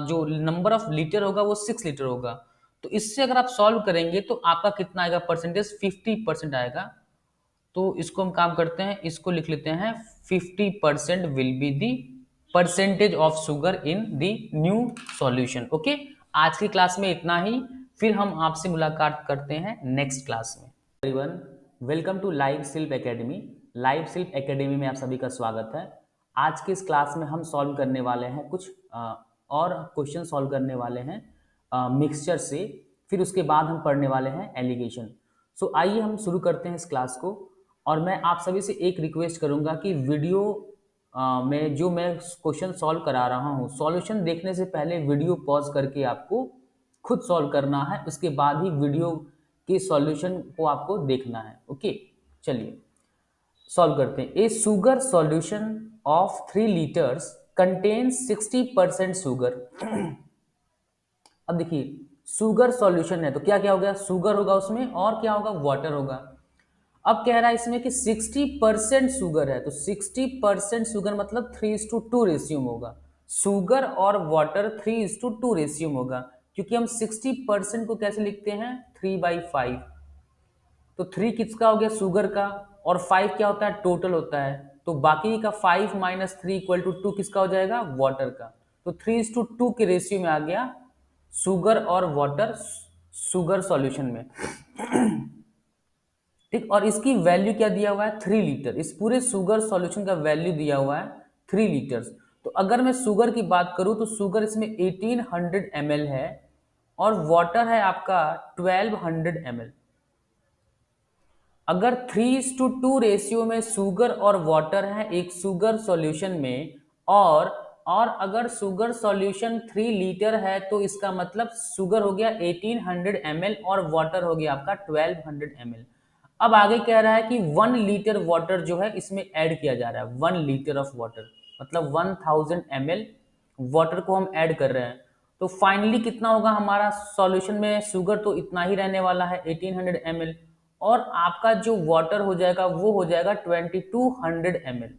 जो नंबर ऑफ लीटर होगा वो 6 लीटर होगा। तो इससे अगर आप सॉल्व करेंगे तो आपका कितना आएगा, परसेंटेज 50% आएगा। तो इसको हम काम करते हैं, इसको लिख लेते हैं 50% will be the percentage of sugar in the new solution. Okay, आज की क्लास में इतना ही, फिर हम आपसे मुलाकात करते हैं नेक्स्ट क्लास में। एवरीवन, वेलकम टू लाइव सिल्प एकेडमी। लाइव सिल्प एकेडमी में आप सभी का स्वागत है। आज की इस क्लास में हम सॉल्व करने वाले हैं कुछ और क्वेश्चन सॉल्व करने वाले हैं मिक्सचर से, फिर उसके बाद हम पढ़ने वाले हैं एलिगेशन। सो आइए हम शुरू करते हैं इस क्लास को। और मैं आप सभी से एक रिक्वेस्ट करूंगा कि वीडियो में जो मैं क्वेश्चन सॉल्व करा रहा हूँ, सॉल्यूशन देखने से पहले वीडियो पॉज करके आपको खुद सॉल्व करना है, उसके बाद ही वीडियो के सॉल्यूशन को आपको देखना है। ओके, चलिए सॉल्व करते हैं। A sugar solution of 3 litres contains 60% sugar. अब देखिए, शुगर सॉल्यूशन है तो क्या क्या होगा, शुगर होगा उसमें, और क्या होगा, वाटर होगा। अब कह रहा है इसमें कि 60% शुगर है, तो 60% शुगर मतलब 3:2 रेशियो में होगा। शुगर और वाटर 3:2 रेशियो में होगा, क्योंकि हम 60% को कैसे लिखते हैं, 3/5। तो 3 किसका हो गया, शुगर का, और 5 क्या होता है, टोटल होता है। तो बाकी का 5 माइनस 3 इक्वल टू 2 किसका हो जाएगा, वाटर का। तो 3:2 के रेशियो में आ गया शुगर और वाटर शुगर सॉल्यूशन में। ठीक, और इसकी वैल्यू क्या दिया हुआ है, 3 लीटर। इस पूरे शुगर सॉल्यूशन का वैल्यू दिया हुआ है 3 लीटर्स। तो अगर मैं शुगर की बात करूं तो शुगर इसमें 1800 ml है, और वाटर है आपका 1200 ml। अगर 3:2 रेशियो में शुगर और वाटर है एक शुगर सॉल्यूशन में, और अगर शुगर सॉल्यूशन 3 लीटर है, तो इसका मतलब शुगर हो गया 1800 ml और वाटर हो गया आपका 1200 ml। अब आगे कह रहा है कि 1 लीटर वाटर जो है इसमें ऐड किया जा रहा है, 1 लीटर ऑफ वाटर मतलब 1000 ml वाटर को हम ऐड कर रहे हैं। तो फाइनली कितना होगा हमारा सॉल्यूशन में, शुगर तो इतना ही रहने वाला है 1800 ml, और आपका जो वाटर हो जाएगा वो हो जाएगा 2200 ml।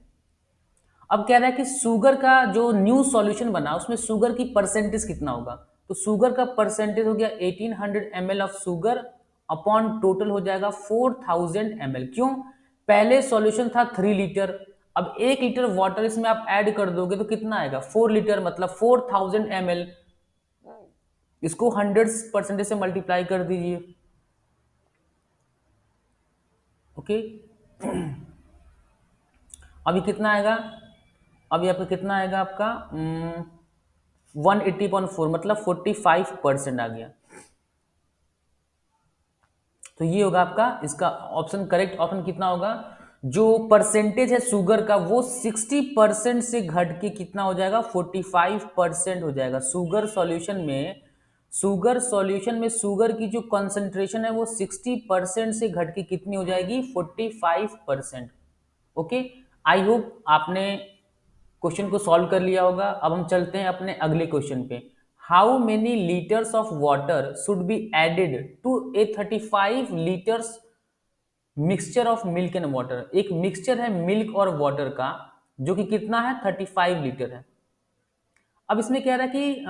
अब कह रहा है कि शुगर का जो न्यू सॉल्यूशन बना उसमें शुगर की परसेंटेज कितना होगा, तो शुगर का परसेंटेज हो गया 1800 ml of sugar upon total हो जाएगा 4000 ml। क्यों, पहले सॉल्यूशन था 3 लीटर, अब 1 लीटर वाटर इसमें आप ऐड कर दोगे तो कितना आएगा, 4 लीटर, मतलब 4000 ml। इसको 100% से मल्टीप्लाई कर दीजिए। ओके, अभी कितना आएगा, अभी आपका कितना आएगा, आपका 180.4 मतलब 45% आ गया। तो ये होगा आपका इसका ऑप्शन, करेक्ट ऑप्शन कितना होगा, जो परसेंटेज है शुगर का वो 60% से घट के कितना हो जाएगा, 45% हो जाएगा। शुगर सॉल्यूशन में शुगर की जो कंसंट्रेशन है वो 60% से घट के कितनी हो जाएगी, 45%। ओके, आई होप आपने क्वेश्चन को सॉल्व कर लिया होगा। अब हम चलते हैं अपने अगले क्वेश्चन पे। How many litres of water should be added to a 35 litres mixture of milk and water. एक मिक्सचर है मिल्क और वाटर का, जो कि कितना है, 35 लीटर है। अब इसमें कह रहा है कि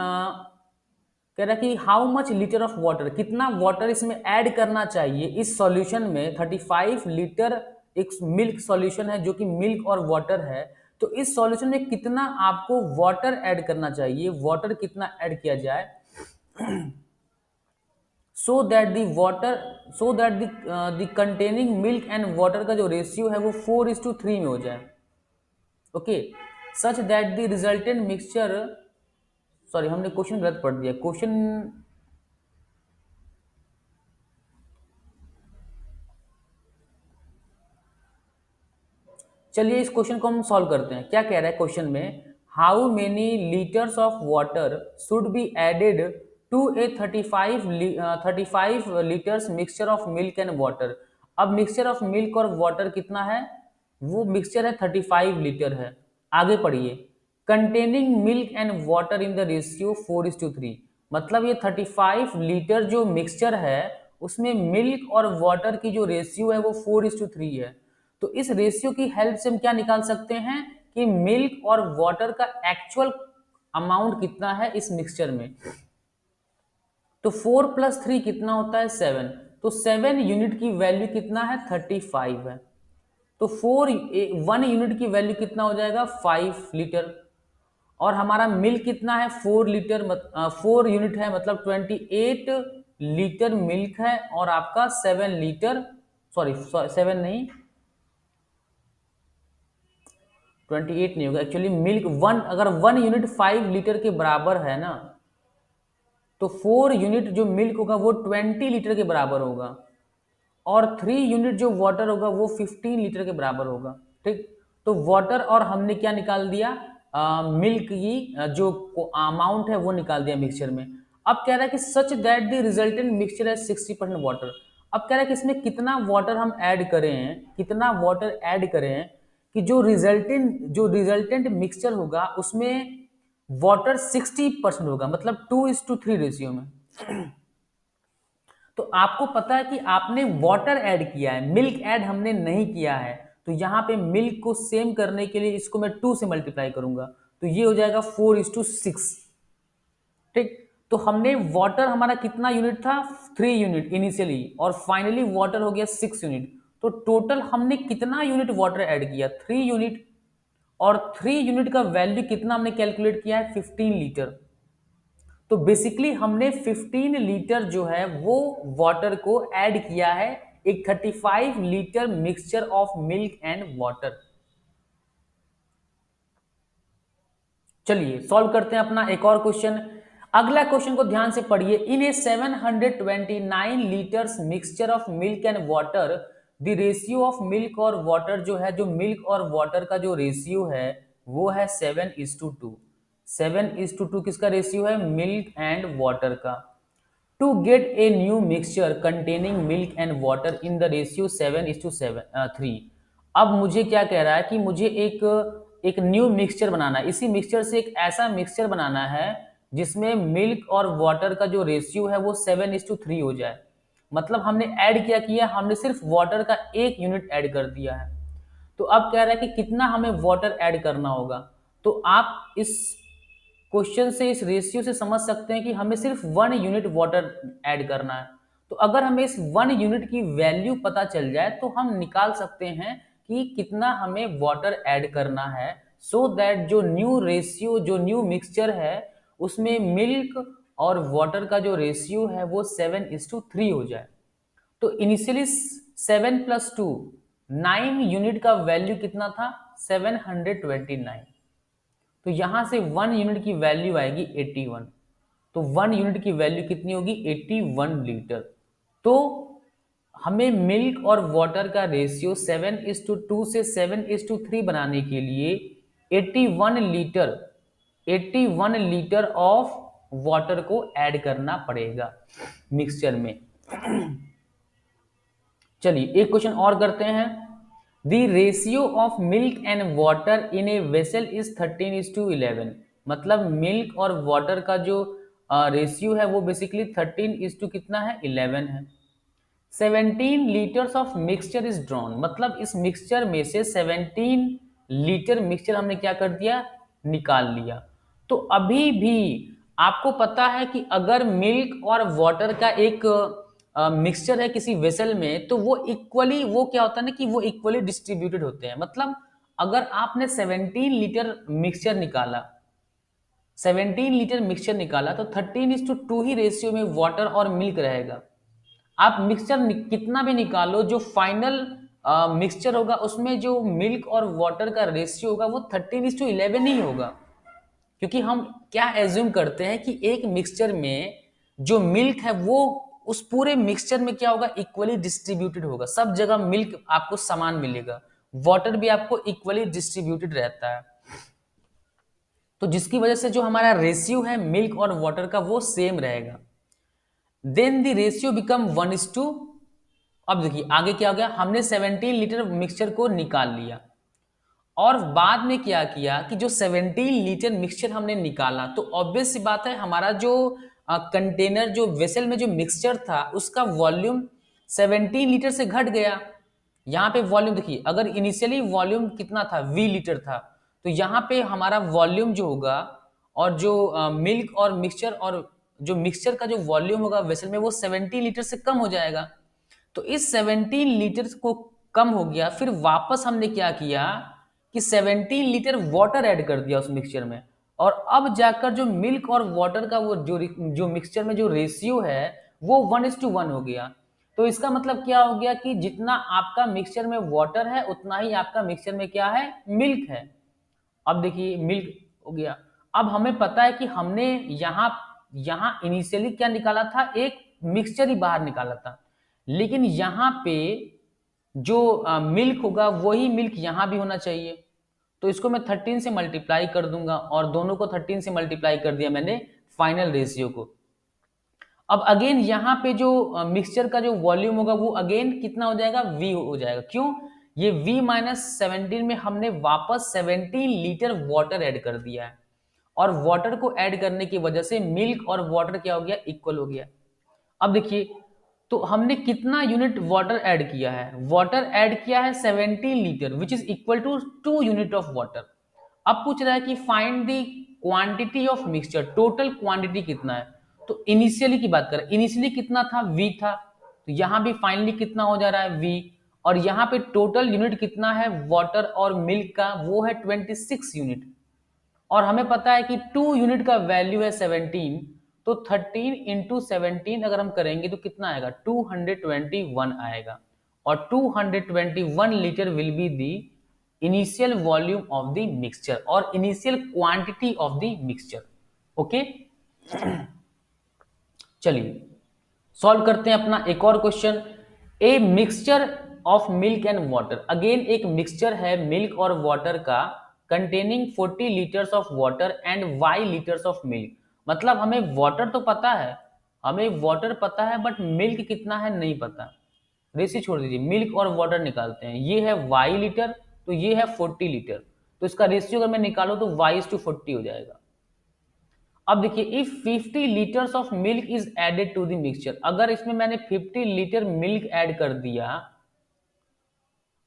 कह रहा है कि how much litre of water, कितना वाटर इसमें ऐड करना चाहिए इस सॉल्यूशन में। 35 लीटर एक मिल्क सॉल्यूशन है जो कि मिल्क और वाटर है, तो इस सॉल्यूशन में कितना आपको वाटर ऐड करना चाहिए, वाटर कितना ऐड किया जाए so that the water, so that the containing milk and water का जो रेशियो है वो 4:3 में हो जाए। Okay, such that the resultant mixture, sorry हमने क्वेश्चन गलत पढ़ दिया क्वेश्चन। चलिए इस क्वेश्चन को हम सॉल्व करते हैं। क्या कह रहा है क्वेश्चन में, how many litres of water should be added to a 35 litres mixture of milk and water. अब मिक्सचर ऑफ मिल्क और वाटर कितना है, वो मिक्सचर है 35 लीटर है। आगे पढ़िए, containing milk and water in the ratio 4:3, मतलब ये 35 लीटर जो मिक्सचर है उसमें मिल्क और वाटर की जो रेशियो है वो 4:3 है। तो इस रेशियो की हेल्प से हम क्या निकाल सकते हैं कि मिल्क और वाटर का एक्चुअल अमाउंट कितना है इस मिक्सचर में। तो 4+3 कितना होता है 7, तो 7 यूनिट की वैल्यू कितना है 35 है। तो 1 यूनिट की वैल्यू कितना हो जाएगा 5 लीटर, और हमारा मिल्क कितना है 4 लीटर, 4 यूनिट है मतलब 28 लीटर मिल्क है, और आपका 7 लीटर, सॉरी 7 नहीं 28 नहीं होगा एक्चुअली, मिल्क 1, अगर 1 यूनिट 5 लीटर के बराबर है ना, तो 4 यूनिट जो मिल्क होगा वो 20 लीटर के बराबर होगा, और 3 यूनिट जो वाटर होगा वो 15 लीटर के बराबर होगा। ठीक, तो वाटर और हमने क्या निकाल दिया, मिल्क की जो अमाउंट है वो निकाल दिया मिक्सचर में। अब कह रहा है कि such that the resultant mixture है 60% वाटर। अब कह रहा है कि इसमें कितना वाटर हम ऐड करें, कितना वाटर ऐड करें कि जो रिजल्टेंट मिक्सचर होगा उसमें वाटर 60% होगा, मतलब 2:3 रेशियो में। तो आपको पता है कि आपने वाटर ऐड किया है, मिल्क ऐड हमने नहीं किया है, तो यहाँ पे मिल्क को सेम करने के लिए इसको मैं 2 से मल्टीप्लाई करूंगा, तो ये हो जाएगा 4:6। ठीक, तो हमने वाटर हमारा कितना यूनिट था 3 यूनिट इनिशियली, और फाइनली वाटर हो गया 6 यूनिट, तो टोटल हमने कितना यूनिट वाटर ऐड किया 3 यूनिट, और 3 यूनिट का वैल्यू कितना हमने कैलकुलेट किया है 15 लीटर। तो बेसिकली हमने 15 लीटर जो है वो वाटर को ऐड किया है एक 35 litre mixture of milk and water. चलिए सॉल्व करते हैं अपना एक और क्वेश्चन। अगला क्वेश्चन को ध्यान से पढ़िए, इन ए 729 litres mixture of milk and water the ratio of milk और वाटर जो है, जो मिल्क और वाटर का जो रेशियो है वो है 7:2। 7:2 किसका रेशियो है, मिल्क एंड वाटर का। To get a new mixture containing milk and water in the ratio 7:3। अब मुझे क्या कह रहा है कि मुझे एक न्यू मिक्सचर बनाना है, इसी मिक्सचर से एक ऐसा मिक्सचर बनाना है जिसमें मिल्क और वाटर का जो रेशियो है वो 7:3 हो जाए। मतलब हमने ऐड क्या किया, हमने सिर्फ वाटर का 1 यूनिट ऐड कर दिया है। तो अब कह रहा है कि कितना हमें वाटर ऐड करना होगा। तो आप इस क्वेश्चन से, इस रेशियो से समझ सकते हैं कि हमें सिर्फ 1 यूनिट वाटर ऐड करना है। तो अगर हमें इस 1 यूनिट की वैल्यू पता चल जाए तो हम निकाल सकते हैं कि कितना हमें वाटर ऐड करना है, सो दैट जो न्यू रेशियो, जो न्यू मिक्सचर है उसमें मिल्क और वाटर का जो रेशियो है वो 7:3 हो जाए। तो इनिशियली 7+2 9 यूनिट का वैल्यू कितना था 729, तो यहां से 1 यूनिट की वैल्यू आएगी 81। तो 1 यूनिट की वैल्यू कितनी होगी 81 लीटर। तो हमें मिल्क और वाटर का रेशियो 7:2 से 7:3 बनाने के लिए 81 लीटर 81 लीटर ऑफ वाटर को ऐड करना पड़ेगा मिक्सचर में। चलिए एक क्वेश्चन और करते हैं। The ratio of milk and water in a vessel is 13:11, मतलब मिल्क और वाटर का जो रेशियो है वो बेसिकली 13 कितना है 11 है। 17 litres of mixture is drawn, मतलब इस मिक्सचर में से 17 लीटर मिक्सचर हमने क्या कर दिया निकाल लिया। तो अभी भी आपको पता है कि अगर मिल्क और वाटर का एक मिक्सचर है किसी वेसल में, तो वो इक्वली, वो क्या होता है ना कि वो इक्वली डिस्ट्रीब्यूटेड होते हैं। मतलब अगर आपने 17 लीटर मिक्सचर निकाला, 17 लीटर मिक्सचर निकाला, तो 13:2 ही रेशियो में वाटर और मिल्क रहेगा। आप मिक्सचर कितना भी निकालो, जो फाइनल मिक्सचर होगा उसमें जो मिल्क और वाटर का रेशियो होगा वो 13:11 ही होगा। क्योंकि हम क्या एज्यूम करते हैं कि एक मिक्सचर में जो मिल्क है वो उस पूरे मिक्सचर में क्या होगा, इक्वली डिस्ट्रीब्यूटेड होगा। सब जगह मिल्क आपको समान मिलेगा, वाटर भी आपको इक्वली डिस्ट्रीब्यूटेड रहता है। तो जिसकी वजह से जो हमारा रेशियो है मिल्क और वाटर का वो सेम रहेगा। Then the ratio become 1:2। अब देखिए आगे क्या हो गया, हमने 17 लीटर मिक्सचर को निकाल लिया और बाद में क्या किया कि जो 17 लीटर मिक्सचर हमने निकाला, तो ऑब्वियस सी बात है हमारा जो कंटेनर, जो वेसल में जो मिक्सचर था उसका वॉल्यूम 17 लीटर से घट गया। यहाँ पे वॉल्यूम देखिए, अगर इनिशियली वॉल्यूम कितना था, V लीटर था, तो यहाँ पे हमारा वॉल्यूम जो होगा और जो मिल्क और मिक्सचर और जो मिक्सचर का जो वॉल्यूम होगा वेसल में वो 17 लीटर से कम हो जाएगा। तो इस 17 लीटर को कम हो गया, फिर वापस हमने क्या किया कि 17 लीटर वाटर ऐड कर दिया उस मिक्सचर में, और अब जाकर जो मिल्क और वाटर का वो जो मिक्सचर में जो रेशियो है वो 1:1 हो गया। तो इसका मतलब क्या हो गया कि जितना आपका मिक्सचर में वाटर है उतना ही आपका मिक्सचर में क्या है, मिल्क है। अब देखिए मिल्क हो गया। अब हमें पता है कि हमने यहाँ यहाँ इनिशियली क्या निकाला था, एक मिक्सचर ही बाहर निकाला था, लेकिन यहाँ पे जो मिल्क होगा वही मिल्क यहाँ भी होना चाहिए। तो इसको मैं 13 से मल्टीप्लाई कर दूंगा और दोनों को 13 से मल्टीप्लाई कर दिया मैंने फाइनल रेशियो को। अब अगेन यहाँ पे जो मिक्सचर का जो वॉल्यूम होगा वो अगेन कितना हो जाएगा, V हो जाएगा। क्यों, ये V-17 में हमने वापस 17 लीटर वाटर ऐड कर दिया है, और वाटर को ऐड करने की वजह से मिल्क और वाटर क्या हो गया, इक्वल हो गया। अब देखिए, तो हमने कितना यूनिट वाटर ऐड किया है, वाटर ऐड किया है 17 litre which is equal to 2 unit of water. अब पूछ रहा है कि find the quantity of mixture, total quantity कितना है। तो इनिशियली की बात करें, इनिशियली कितना था, V था, तो यहां भी फाइनली कितना हो जा रहा है, V। और यहाँ पे टोटल यूनिट कितना है वाटर और मिल्क का, वो है 26 यूनिट। और हमें पता है कि 2 यूनिट का वैल्यू है 17, तो 13 इंटू 17 अगर हम करेंगे तो कितना आएगा, 221 आएगा। और 221 litre will be the initial volume of the mixture और initial quantity of the mixture. Okay, चलिए सॉल्व करते हैं अपना एक और question. A mixture of milk and water, again एक मिक्सचर है मिल्क और वाटर का containing 40 litres of water and y litres of milk. मतलब हमें वाटर तो पता है, हमें वाटर पता है, बट मिल्क कितना है नहीं पता। रेशियो छोड़ दीजिए, मिल्क और वाटर निकालते हैं। ये है y लीटर, तो ये है 40 लीटर, तो इसका रेशियो अगर मैं निकालूं तो y:40 हो जाएगा। अब देखिए, if 50 litres of milk is added to the mixture, अगर इसमें मैंने 50 लीटर मिल्क ऐड कर दिया,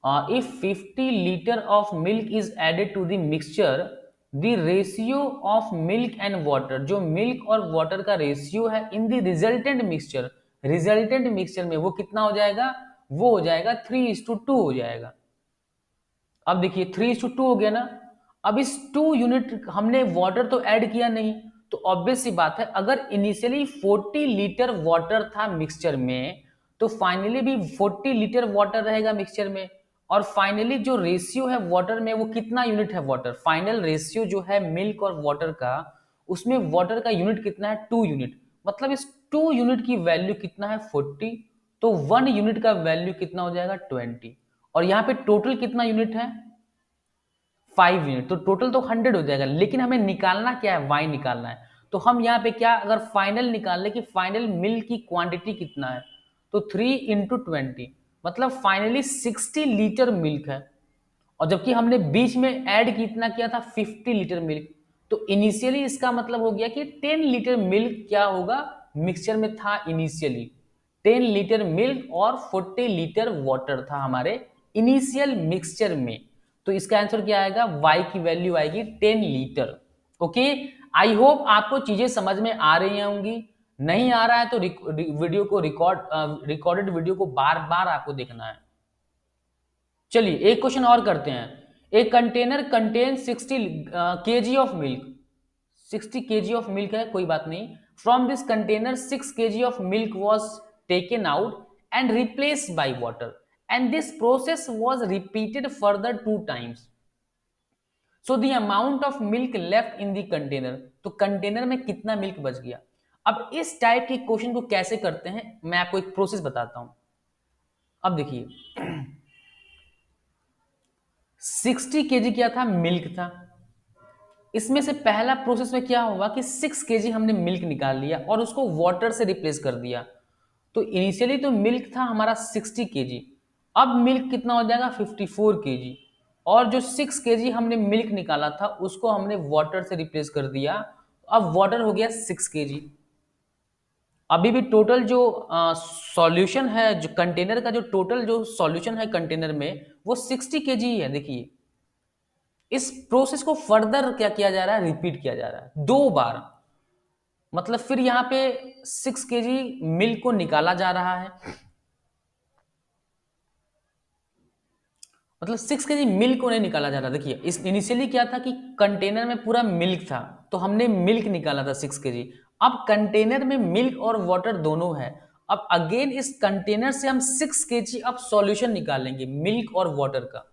if 50 litre of milk is added to the mixture, the ratio of milk and water, जो मिल्क और वाटर का रेशियो है in the resultant mixture, resultant mixture में वो कितना हो जाएगा, वो हो जाएगा 3:2 हो जाएगा। अब देखिए 3:2 हो गया ना। अब इस 2 यूनिट हमने वाटर तो ऐड किया नहीं, तो ऑब्वियस सी बात है अगर इनिशियली 40 लीटर वाटर था मिक्सचर में, तो फाइनली भी 40 लीटर वाटर रहेगा मिक्सचर में। और फाइनली जो रेशियो है वाटर में वो कितना यूनिट है, वाटर फाइनल रेशियो जो है मिल्क और वाटर का, उसमें वाटर का यूनिट कितना है, 2 यूनिट। मतलब इस 2 यूनिट की वैल्यू कितना है, 40, तो 1 यूनिट का वैल्यू कितना हो जाएगा, 20। और यहाँ पे टोटल कितना यूनिट है, 5 यूनिट, तो टोटल तो 100 हो जाएगा, लेकिन हमें निकालना क्या है, y निकालना है। तो हम यहाँ पे क्या, अगर फाइनल निकाल ले कि फाइनल मिल्क की क्वांटिटी कितना है, तो 3 इंटू 20, मतलब फाइनली 60 लीटर मिल्क है। और जबकि हमने बीच में ऐड कितना किया था, 50 लीटर मिल्क, तो इनिशियली इसका मतलब हो गया कि 10 लीटर मिल्क क्या होगा, मिक्सचर में था इनिशियली 10 लीटर मिल्क और 40 लीटर वाटर था हमारे इनिशियल मिक्सचर में। तो इसका आंसर क्या आएगा, y की वैल्यू आएगी 10 लीटर। ओके, आई होप आपको चीजें समझ में आ रही होंगी। नहीं आ रहा है तो वीडियो को रिकॉर्डेड वीडियो को बार बार आपको देखना है। चलिए एक क्वेश्चन और करते हैं। A container contain 60 kg of milk. 60 kg of milk है, कोई बात नहीं। From this container 6 kg of milk was taken out and replaced by water and this process was repeated further 2 times। So the amount of milk left in the container. तो container में कितना milk बच गया। अब इस type के question को कैसे करते हैं मैं आपको एक प्रोसेस बताता हूं। अब देखिए 60 केजी क्या था, मिल्क था। इसमें से पहला प्रोसेस में क्या होगा कि 6 केजी हमने मिल्क निकाल लिया और उसको वाटर से रिप्लेस कर दिया। तो इनिशियली तो मिल्क था हमारा 60 केजी, अब मिल्क कितना हो जाएगा 54 केजी। और जो 6 केजी हमने मिल्क निकाला था उसको हमने वाटर से रिप्लेस कर दिया, अब वाटर हो गया 6 केजी। अभी भी टोटल जो सॉल्यूशन है, जो कंटेनर का जो टोटल जो सॉल्यूशन है कंटेनर में वो 60 केजी ही है। देखिए इस प्रोसेस को फर्दर क्या किया जा रहा है, रिपीट किया जा रहा है 2 बार। मतलब फिर यहाँ पे 6 केजी मिल्क को निकाला जा रहा है, मतलब 6 केजी मिल्क को नहीं निकाला जा रहा। देखिए इस इनिशियली क्या था कि कंटेनर में पूरा मिल्क था तो हमने मिल्क निकाला था 6 केजी। अब कंटेनर में मिल्क और वाटर दोनों है, अब अगेन इस कंटेनर से हम 6 केजी अब सॉल्यूशन निकालेंगे मिल्क और वाटर का।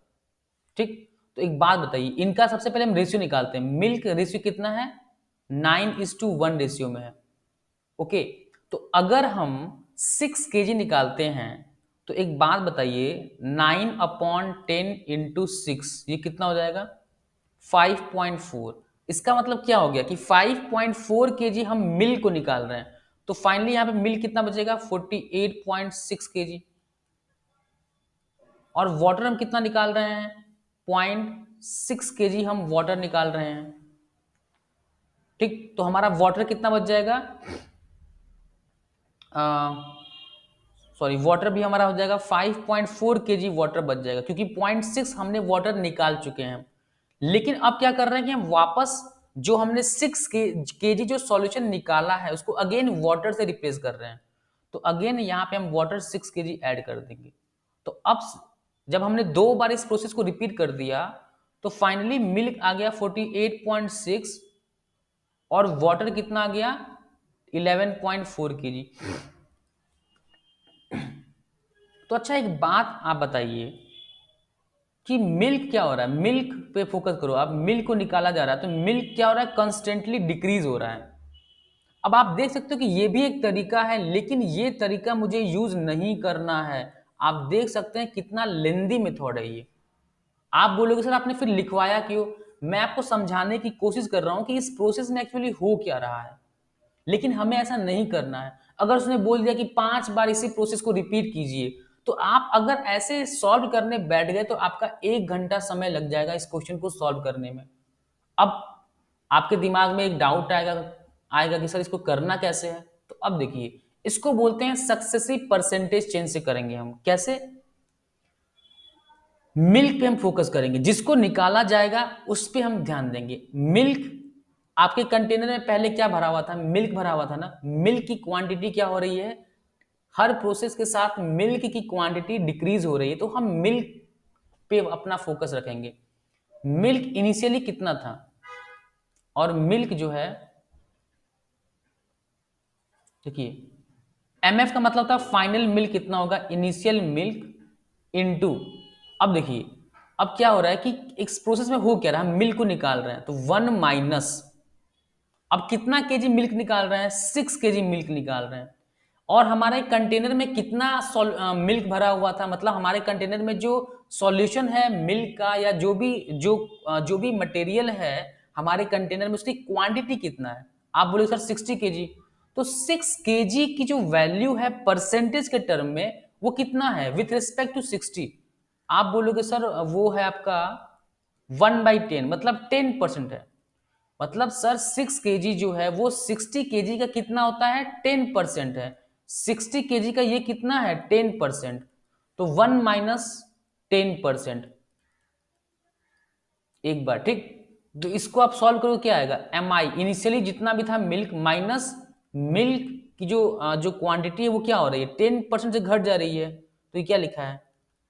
ठीक, तो एक बात बताइए, इनका सबसे पहले हम रेशियो निकालते हैं। मिल्क रेशियो कितना है, 9:1 रेशियो में है। ओके, तो अगर हम 6 केजी निकालते हैं तो एक बात बताइए, 9/10 इंटू 6 ये कितना हो जाएगा 5.4। इसका मतलब क्या हो गया कि 5.4 केजी हम मिल्क को निकाल रहे हैं, तो फाइनली यहां पे मिल्क कितना बचेगा 48.6 केजी। और वाटर हम कितना निकाल रहे हैं 0.6 केजी हम वाटर निकाल रहे हैं। ठीक, तो हमारा वाटर कितना बच जाएगा, सॉरी वाटर भी हमारा हो जाएगा 5.4 केजी वाटर बच जाएगा, क्योंकि 0.6 हमने वाटर निकाल चुके हैं। लेकिन अब क्या कर रहे हैं कि हम वापस जो हमने 6 केजी जो सॉल्यूशन निकाला है उसको अगेन वाटर से रिप्लेस कर रहे हैं। तो अगेन यहाँ पे हम वाटर 6 केजी ऐड कर देंगे। तो अब जब हमने 2 बार इस प्रोसेस को रिपीट कर दिया तो फाइनली मिल्क आ गया 48.6 और वाटर कितना आ गया 11.4 केजी। तो अच्छा एक बात आप बताइए कि मिल्क क्या हो रहा है, मिल्क पे फोकस करो आप। मिल्क को निकाला जा रहा है तो मिल्क क्या हो रहा है, कंस्टेंटली डिक्रीज हो रहा है। अब आप देख सकते हो कि ये भी एक तरीका है, लेकिन ये तरीका मुझे यूज नहीं करना है। आप देख सकते हैं कितना लेंदी मेथड है ये। आप बोलोगे सर आपने फिर लिखवाया क्यों। मैं आपको समझाने की कोशिश कर रहा हूं कि इस प्रोसेस में एक्चुअली हो क्या रहा है, लेकिन हमें ऐसा नहीं करना है। अगर उसने बोल दिया कि 5 बार इसी प्रोसेस को रिपीट कीजिए, तो आप अगर ऐसे सॉल्व करने बैठ गए तो आपका 1 घंटा समय लग जाएगा इस क्वेश्चन को सॉल्व करने में। अब आपके दिमाग में एक डाउट आएगा आएगा कि सर इसको करना कैसे है। तो अब देखिए, इसको बोलते हैं सक्सेसिव परसेंटेज चेंज से करेंगे हम। कैसे, मिल्क पे हम फोकस करेंगे, जिसको निकाला जाएगा उस पे हम ध्यान देंगे। मिल्क आपके कंटेनर में पहले क्या भरा हुआ था, मिल्क भरा हुआ था ना। मिल्क की क्वांटिटी क्या हो रही है, हर प्रोसेस के साथ मिल्क की क्वांटिटी डिक्रीज हो रही है, तो हम मिल्क पे अपना फोकस रखेंगे। मिल्क इनिशियली कितना था, और मिल्क जो है देखिए एमएफ का मतलब था फाइनल मिल्क कितना होगा, इनिशियल मिल्क इनटू। अब देखिए अब क्या हो रहा है कि इस प्रोसेस में हो क्या रहा है, मिल्क को निकाल रहे हैं तो 1 माइनस, अब कितना केजी मिल्क निकाल रहे हैं 6 केजी मिल्क निकाल रहे हैं। और हमारे कंटेनर में कितना मिल्क भरा हुआ था, मतलब हमारे कंटेनर में जो सॉल्यूशन है मिल्क का या जो भी मटेरियल है हमारे कंटेनर में, उसकी क्वांटिटी कितना है। आप बोले सर 60 केजी, तो 6 केजी की जो वैल्यू है परसेंटेज के टर्म में वो कितना है विथ रिस्पेक्ट टू 60। आप बोलोगे सर वो है आपका 1/10, मतलब 10% है। मतलब सर 6 केजी जो है वो 60 केजी का कितना होता है 10% है। 60 केजी का ये कितना है 10%, तो 1 माइनस 10%। एक बार ठीक, तो इसको आप सॉल्व करो, क्या आएगा, एम आई इनिशियली जितना भी था मिल्क माइनस मिल्क की जो क्वांटिटी है वो क्या हो रही है, 10% से घट जा रही है। तो ये क्या लिखा है,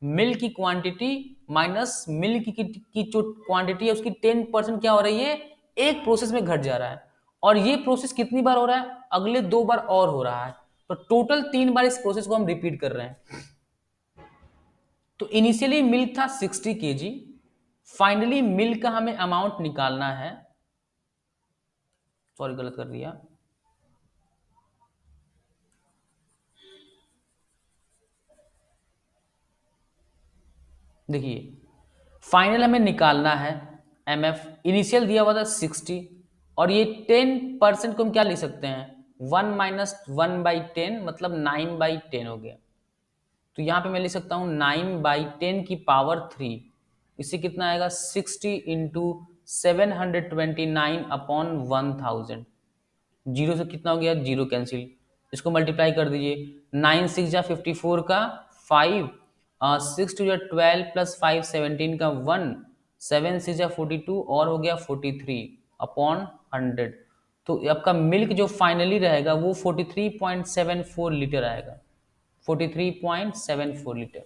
मिल्क की क्वांटिटी माइनस मिल्क की जो क्वांटिटी है उसकी 10% क्या हो रही है, एक प्रोसेस में घट जा रहा है। और ये प्रोसेस कितनी बार हो रहा है, अगले 2 बार और हो रहा है। तो टोटल 3 बार इस प्रोसेस को हम रिपीट कर रहे हैं। तो इनिशियली मिल्क था 60 केजी, फाइनली मिल्क का हमें अमाउंट निकालना है, सॉरी गलत कर दिया, देखिए फाइनल हमें निकालना है एम एफ, इनिशियल दिया हुआ था 60 और ये 10% को हम क्या लिख सकते हैं, 1 माइनस 1/10 मतलब 9/10 हो गया। तो यहाँ पे मैं लिख सकता हूँ 9/10 की पावर 3, इससे कितना आएगा 60 इंटू 729 अपॉन 1000। जीरो से कितना हो गया, जीरो कैंसिल, इसको मल्टीप्लाई कर दीजिए, 9 6 जा 54 का 5, 6 2 जा 12 प्लस 5 17 का 1, 7 6 जा 42 और हो गया 43 अपॉन 100। तो आपका मिल्क जो फाइनली रहेगा वो 43.74 लीटर आएगा, 43.74 लीटर।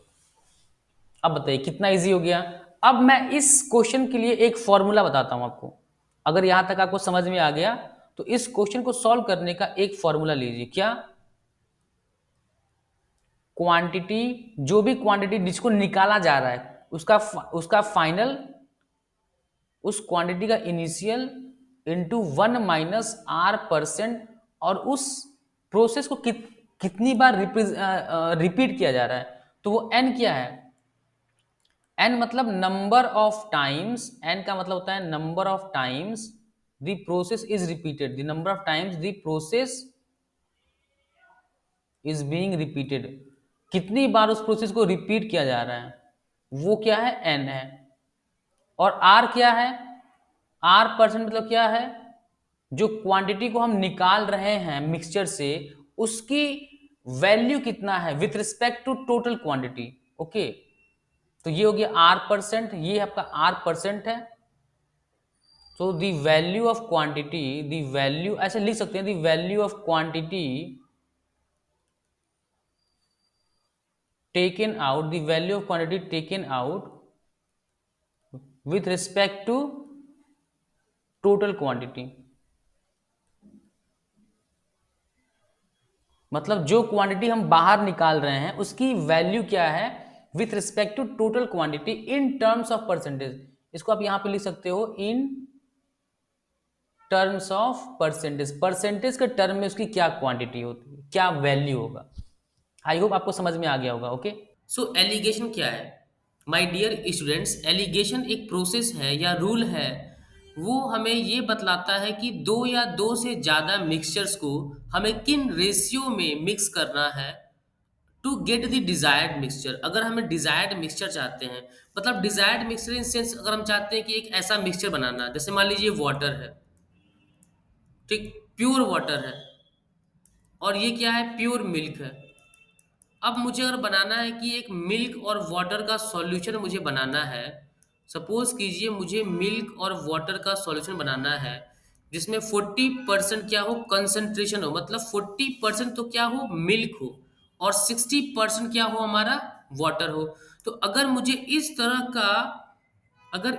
अब बताइए कितना इजी हो गया। अब मैं इस क्वेश्चन के लिए एक फॉर्मूला बताता हूं आपको, अगर यहां तक आपको समझ में आ गया तो इस क्वेश्चन को सॉल्व करने का एक फॉर्मूला लीजिए, क्या, क्वांटिटी, जो भी क्वांटिटी जिसको निकाला जा रहा है उसका फाइनल, उस क्वांटिटी का इनिशियल इंटू 1 माइनस R%, और उस प्रोसेस को कितनी बार रिपीट किया जा रहा है। तो वो n क्या है, n मतलब नंबर ऑफ टाइम्स, n का मतलब होता है number of times the process is repeated, the number of times the process is being repeated, कितनी बार उस प्रोसेस को रिपीट किया जा रहा है, वो क्या है, n है। और r क्या है, R% मतलब क्या है, जो क्वांटिटी को हम निकाल रहे हैं मिक्सचर से उसकी वैल्यू कितना है with respect to total quantity. Okay, तो ये हो गया R%, ये आपका R% है। तो the value of quantity, the value ऐसे लिख सकते हैं, the value of quantity taken out, the value of quantity taken out with respect to total quantity, मतलब जो क्वांटिटी हम बाहर निकाल रहे हैं उसकी वैल्यू क्या है with respect to total quantity in terms of percentage. इसको आप यहां पे लिख सकते हो in terms of percentage, percentage के टर्म में उसकी क्या क्वांटिटी होती है, क्या वैल्यू होगा। आई होप आपको समझ में आ गया होगा। ओके, सो एलिगेशन क्या है, माय डियर स्टूडेंट्स, एलिगेशन एक प्रोसेस है या रूल है, वो हमें ये बतलाता है कि दो या दो से ज़्यादा मिक्सचर्स को हमें किन रेशियो में मिक्स करना है to get the desired mixture. अगर हमें डिजायर्ड मिक्सचर चाहते हैं, मतलब डिजायर्ड मिक्सचर इन सेंस, अगर हम चाहते हैं कि एक ऐसा मिक्सचर बनाना, जैसे मान लीजिए वाटर है, ठीक, प्योर वाटर है, और ये क्या है, प्योर मिल्क है। अब मुझे अगर बनाना है कि एक मिल्क और वाटर का सॉल्यूशन मुझे बनाना है, सपोज कीजिए मुझे मिल्क और वाटर का सॉल्यूशन बनाना है जिसमें 40% क्या हो, कंसंट्रेशन हो, मतलब 40% तो क्या हो, मिल्क हो, और 60% क्या हो, हमारा वाटर हो। तो अगर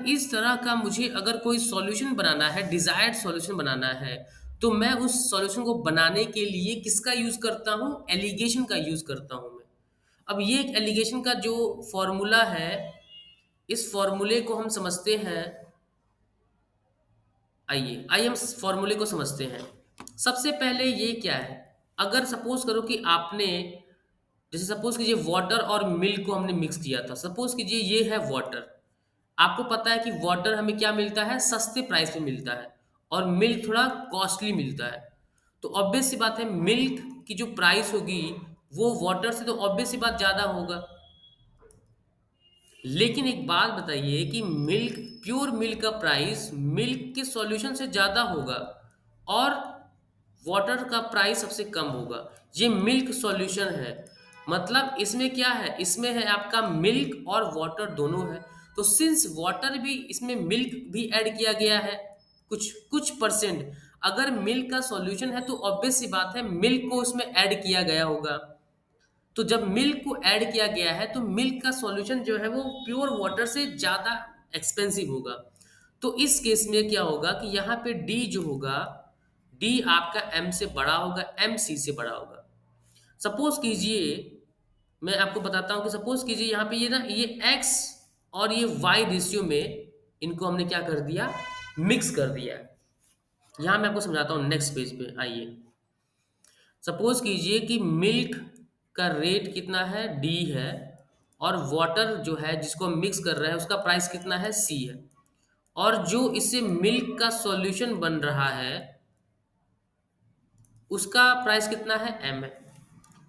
इस तरह का मुझे अगर कोई सॉल्यूशन बनाना है, डिजायर्ड सॉल्यूशन बनाना है, तो मैं उस सॉल्यूशन को बनाने के लिए किसका यूज करता हूँ, एलिगेशन का यूज करता हूँ मैं। अब ये एक एलिगेशन का जो फॉर्मूला है, इस फॉर्मूले को हम समझते हैं, आइए हम इस फॉर्मूले को समझते हैं। सबसे पहले ये क्या है, अगर सपोज करो कि आपने, जैसे सपोज कीजिए वाटर और मिल्क को हमने मिक्स किया था, सपोज कीजिए ये है वाटर, आपको पता है कि वाटर हमें क्या मिलता है, सस्ते प्राइस पे मिलता है, और मिल्क थोड़ा कॉस्टली मिलता है। तो ऑब्वियस सी बात है मिल्क की जो प्राइस होगी वो वाटर से तो ऑब्वियस सी बात ज़्यादा होगा। लेकिन एक बात बताइए कि मिल्क, प्योर मिल्क का प्राइस मिल्क के सॉल्यूशन से ज़्यादा होगा, और वाटर का प्राइस सबसे कम होगा। ये मिल्क सॉल्यूशन है, मतलब इसमें क्या है, इसमें है आपका मिल्क और वाटर दोनों है। तो सिंस वाटर भी इसमें मिल्क भी ऐड किया गया है, कुछ कुछ परसेंट, अगर मिल्क का सॉल्यूशन है तो ऑब्वियस सी बात है मिल्क को उसमें ऐड किया गया होगा। तो जब मिल्क को ऐड किया गया है तो मिल्क का सॉल्यूशन जो है वो प्योर वाटर से ज़्यादा एक्सपेंसिव होगा। तो इस केस में क्या होगा कि यहाँ पे डी जो होगा, डी आपका एम से बड़ा होगा, एम सी से बड़ा होगा। सपोज कीजिए, मैं आपको बताता हूँ कि सपोज कीजिए यहाँ पे ये ना ये एक्स और ये वाई रेशियो में इनको हमने क्या कर दिया, मिक्स कर दिया है। यहाँ मैं आपको समझाता हूँ नेक्स्ट पेज पे आइए। सपोज कीजिए कि मिल्क का रेट कितना है, डी है, और वाटर जो है जिसको हम मिक्स कर रहे हैं उसका प्राइस कितना है, सी है, और जो इससे मिल्क का सॉल्यूशन बन रहा है उसका प्राइस कितना है, एम है।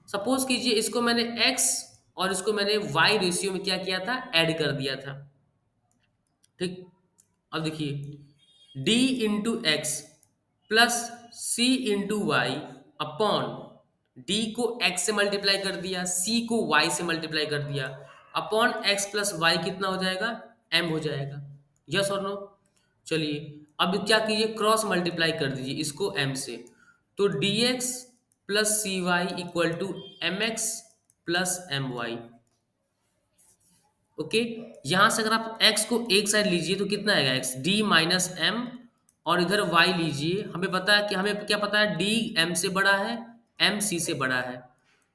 सपोज कीजिए इसको मैंने एक्स और इसको मैंने वाई रेशियो में क्या किया था, ऐड कर दिया था। ठीक, अब देखिए डी इंटू एक्स प्लस सी इंटू वाई अपॉन, डी को एक्स से मल्टीप्लाई कर दिया, सी को वाई से मल्टीप्लाई कर दिया, अपॉन एक्स प्लस वाई कितना हो जाएगा, एम हो जाएगा। यस और नो? चलिए अब क्या कीजिए, क्रॉस मल्टीप्लाई कर दीजिए इसको एम से, तो D X plus C Y equal to M X plus M Y. Okay, यहां से अगर आप x को एक साइड लीजिए तो कितना आएगा, x d माइनस एम, और इधर y लीजिए, हमें पता है कि हमें क्या पता है, d m से बड़ा है, m c से बड़ा है,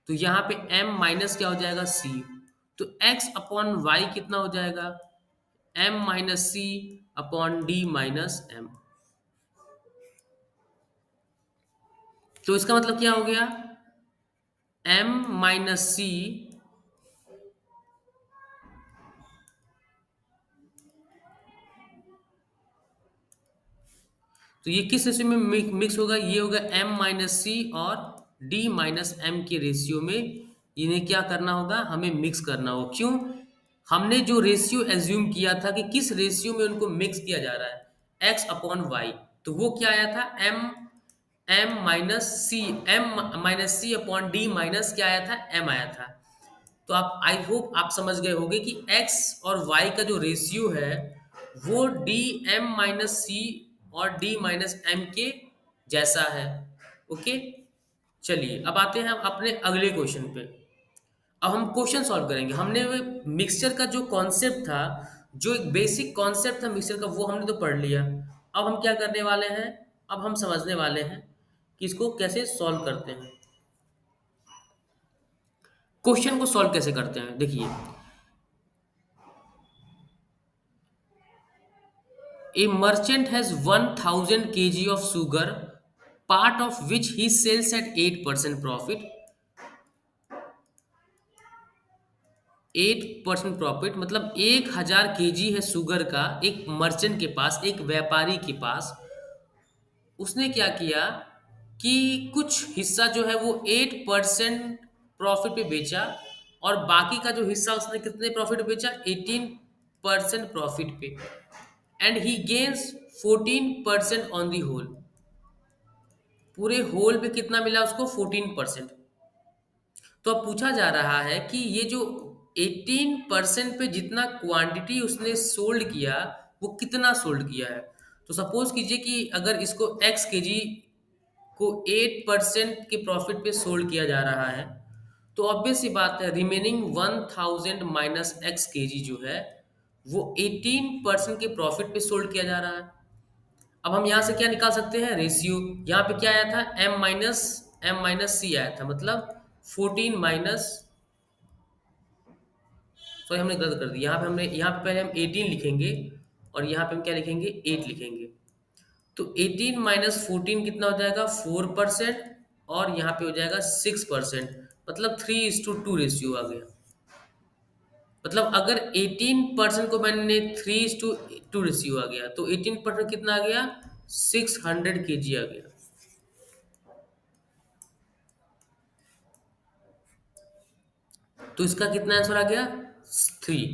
तो यहाँ पे m माइनस क्या हो जाएगा, c, तो x अपॉन वाई कितना हो जाएगा, m माइनस सी अपॉन डी माइनस एम। तो इसका मतलब क्या हो गया, m माइनस सी तो ये किस रेशियो में मिक्स होगा, ये होगा m माइनस सी और d माइनस एम के रेशियो में इन्हें क्या करना होगा, हमें मिक्स करना होगा। क्यों, हमने जो रेशियो एज्यूम किया था कि किस रेशियो में उनको मिक्स किया जा रहा है, x अपॉन वाई, तो वो क्या आया था, m माइनस सी, एम माइनस सी अपॉन डी माइनस क्या आया था, m आया था। तो आप आई होप आप समझ गए होंगे कि x और y का जो रेशियो है वो डी एम माइनस सी और डी माइनस एम के जैसा है। ओके, चलिए अब आते हैं हम अपने अगले क्वेश्चन पे। अब हम क्वेश्चन सॉल्व करेंगे। हमने मिक्सचर का जो कॉन्सेप्ट था, जो एक बेसिक कॉन्सेप्ट था मिक्सचर का, वो हमने तो पढ़ लिया। अब हम क्या करने वाले हैं, अब हम समझने वाले हैं कि इसको कैसे सॉल्व करते हैं, क्वेश्चन को सॉल्व कैसे करते हैं। देखिए, a merchant has 1000 kg of sugar, part of which he sells at 8% profit। 8% profit मतलब 1000 kg है शुगर का एक मर्चेंट के पास, एक व्यापारी के पास। उसने क्या किया कि कुछ हिस्सा जो है वो 8% प्रॉफिट पे बेचा, और बाकी का जो हिस्सा उसने कितने प्रॉफिट पे बेचा, 18% प्रॉफिट पे, and he gains 14% on the whole. पूरे होल पे कितना मिला उसको, 14%। तो अब पूछा जा रहा है कि ये जो 18% पे जितना क्वांटिटी उसने सोल्ड किया वो कितना सोल्ड किया है। तो सपोज कीजिए कि अगर इसको x केजी को 8% के प्रॉफिट पे सोल्ड किया जा रहा है, तो ऑब्वियस सी बात है रिमेनिंग 1000 माइनस एक्स केजी जो है वो 18% के प्रॉफिट पे सोल्ड किया जा रहा है। अब हम यहाँ से क्या निकाल सकते हैं, रेशियो। यहाँ पे क्या आया था, एम माइनस सी आया था, मतलब 14 माइनस, सॉरी हमने गलत कर दिया। यहाँ पे हमने, यहाँ पे पहले हम 18 लिखेंगे और यहाँ पे हम क्या लिखेंगे, 8 लिखेंगे। तो 18 माइनस 14 कितना हो जाएगा, 4%, और यहाँ पे हो जाएगा 6%, मतलब 3:2 रेशियो आ गया। मतलब अगर 18% को मैंने 3:2 रेशियो आ गया, तो 18% कितना आ गया, 600 kg आ गया। तो इसका कितना आंसर आ गया, 3।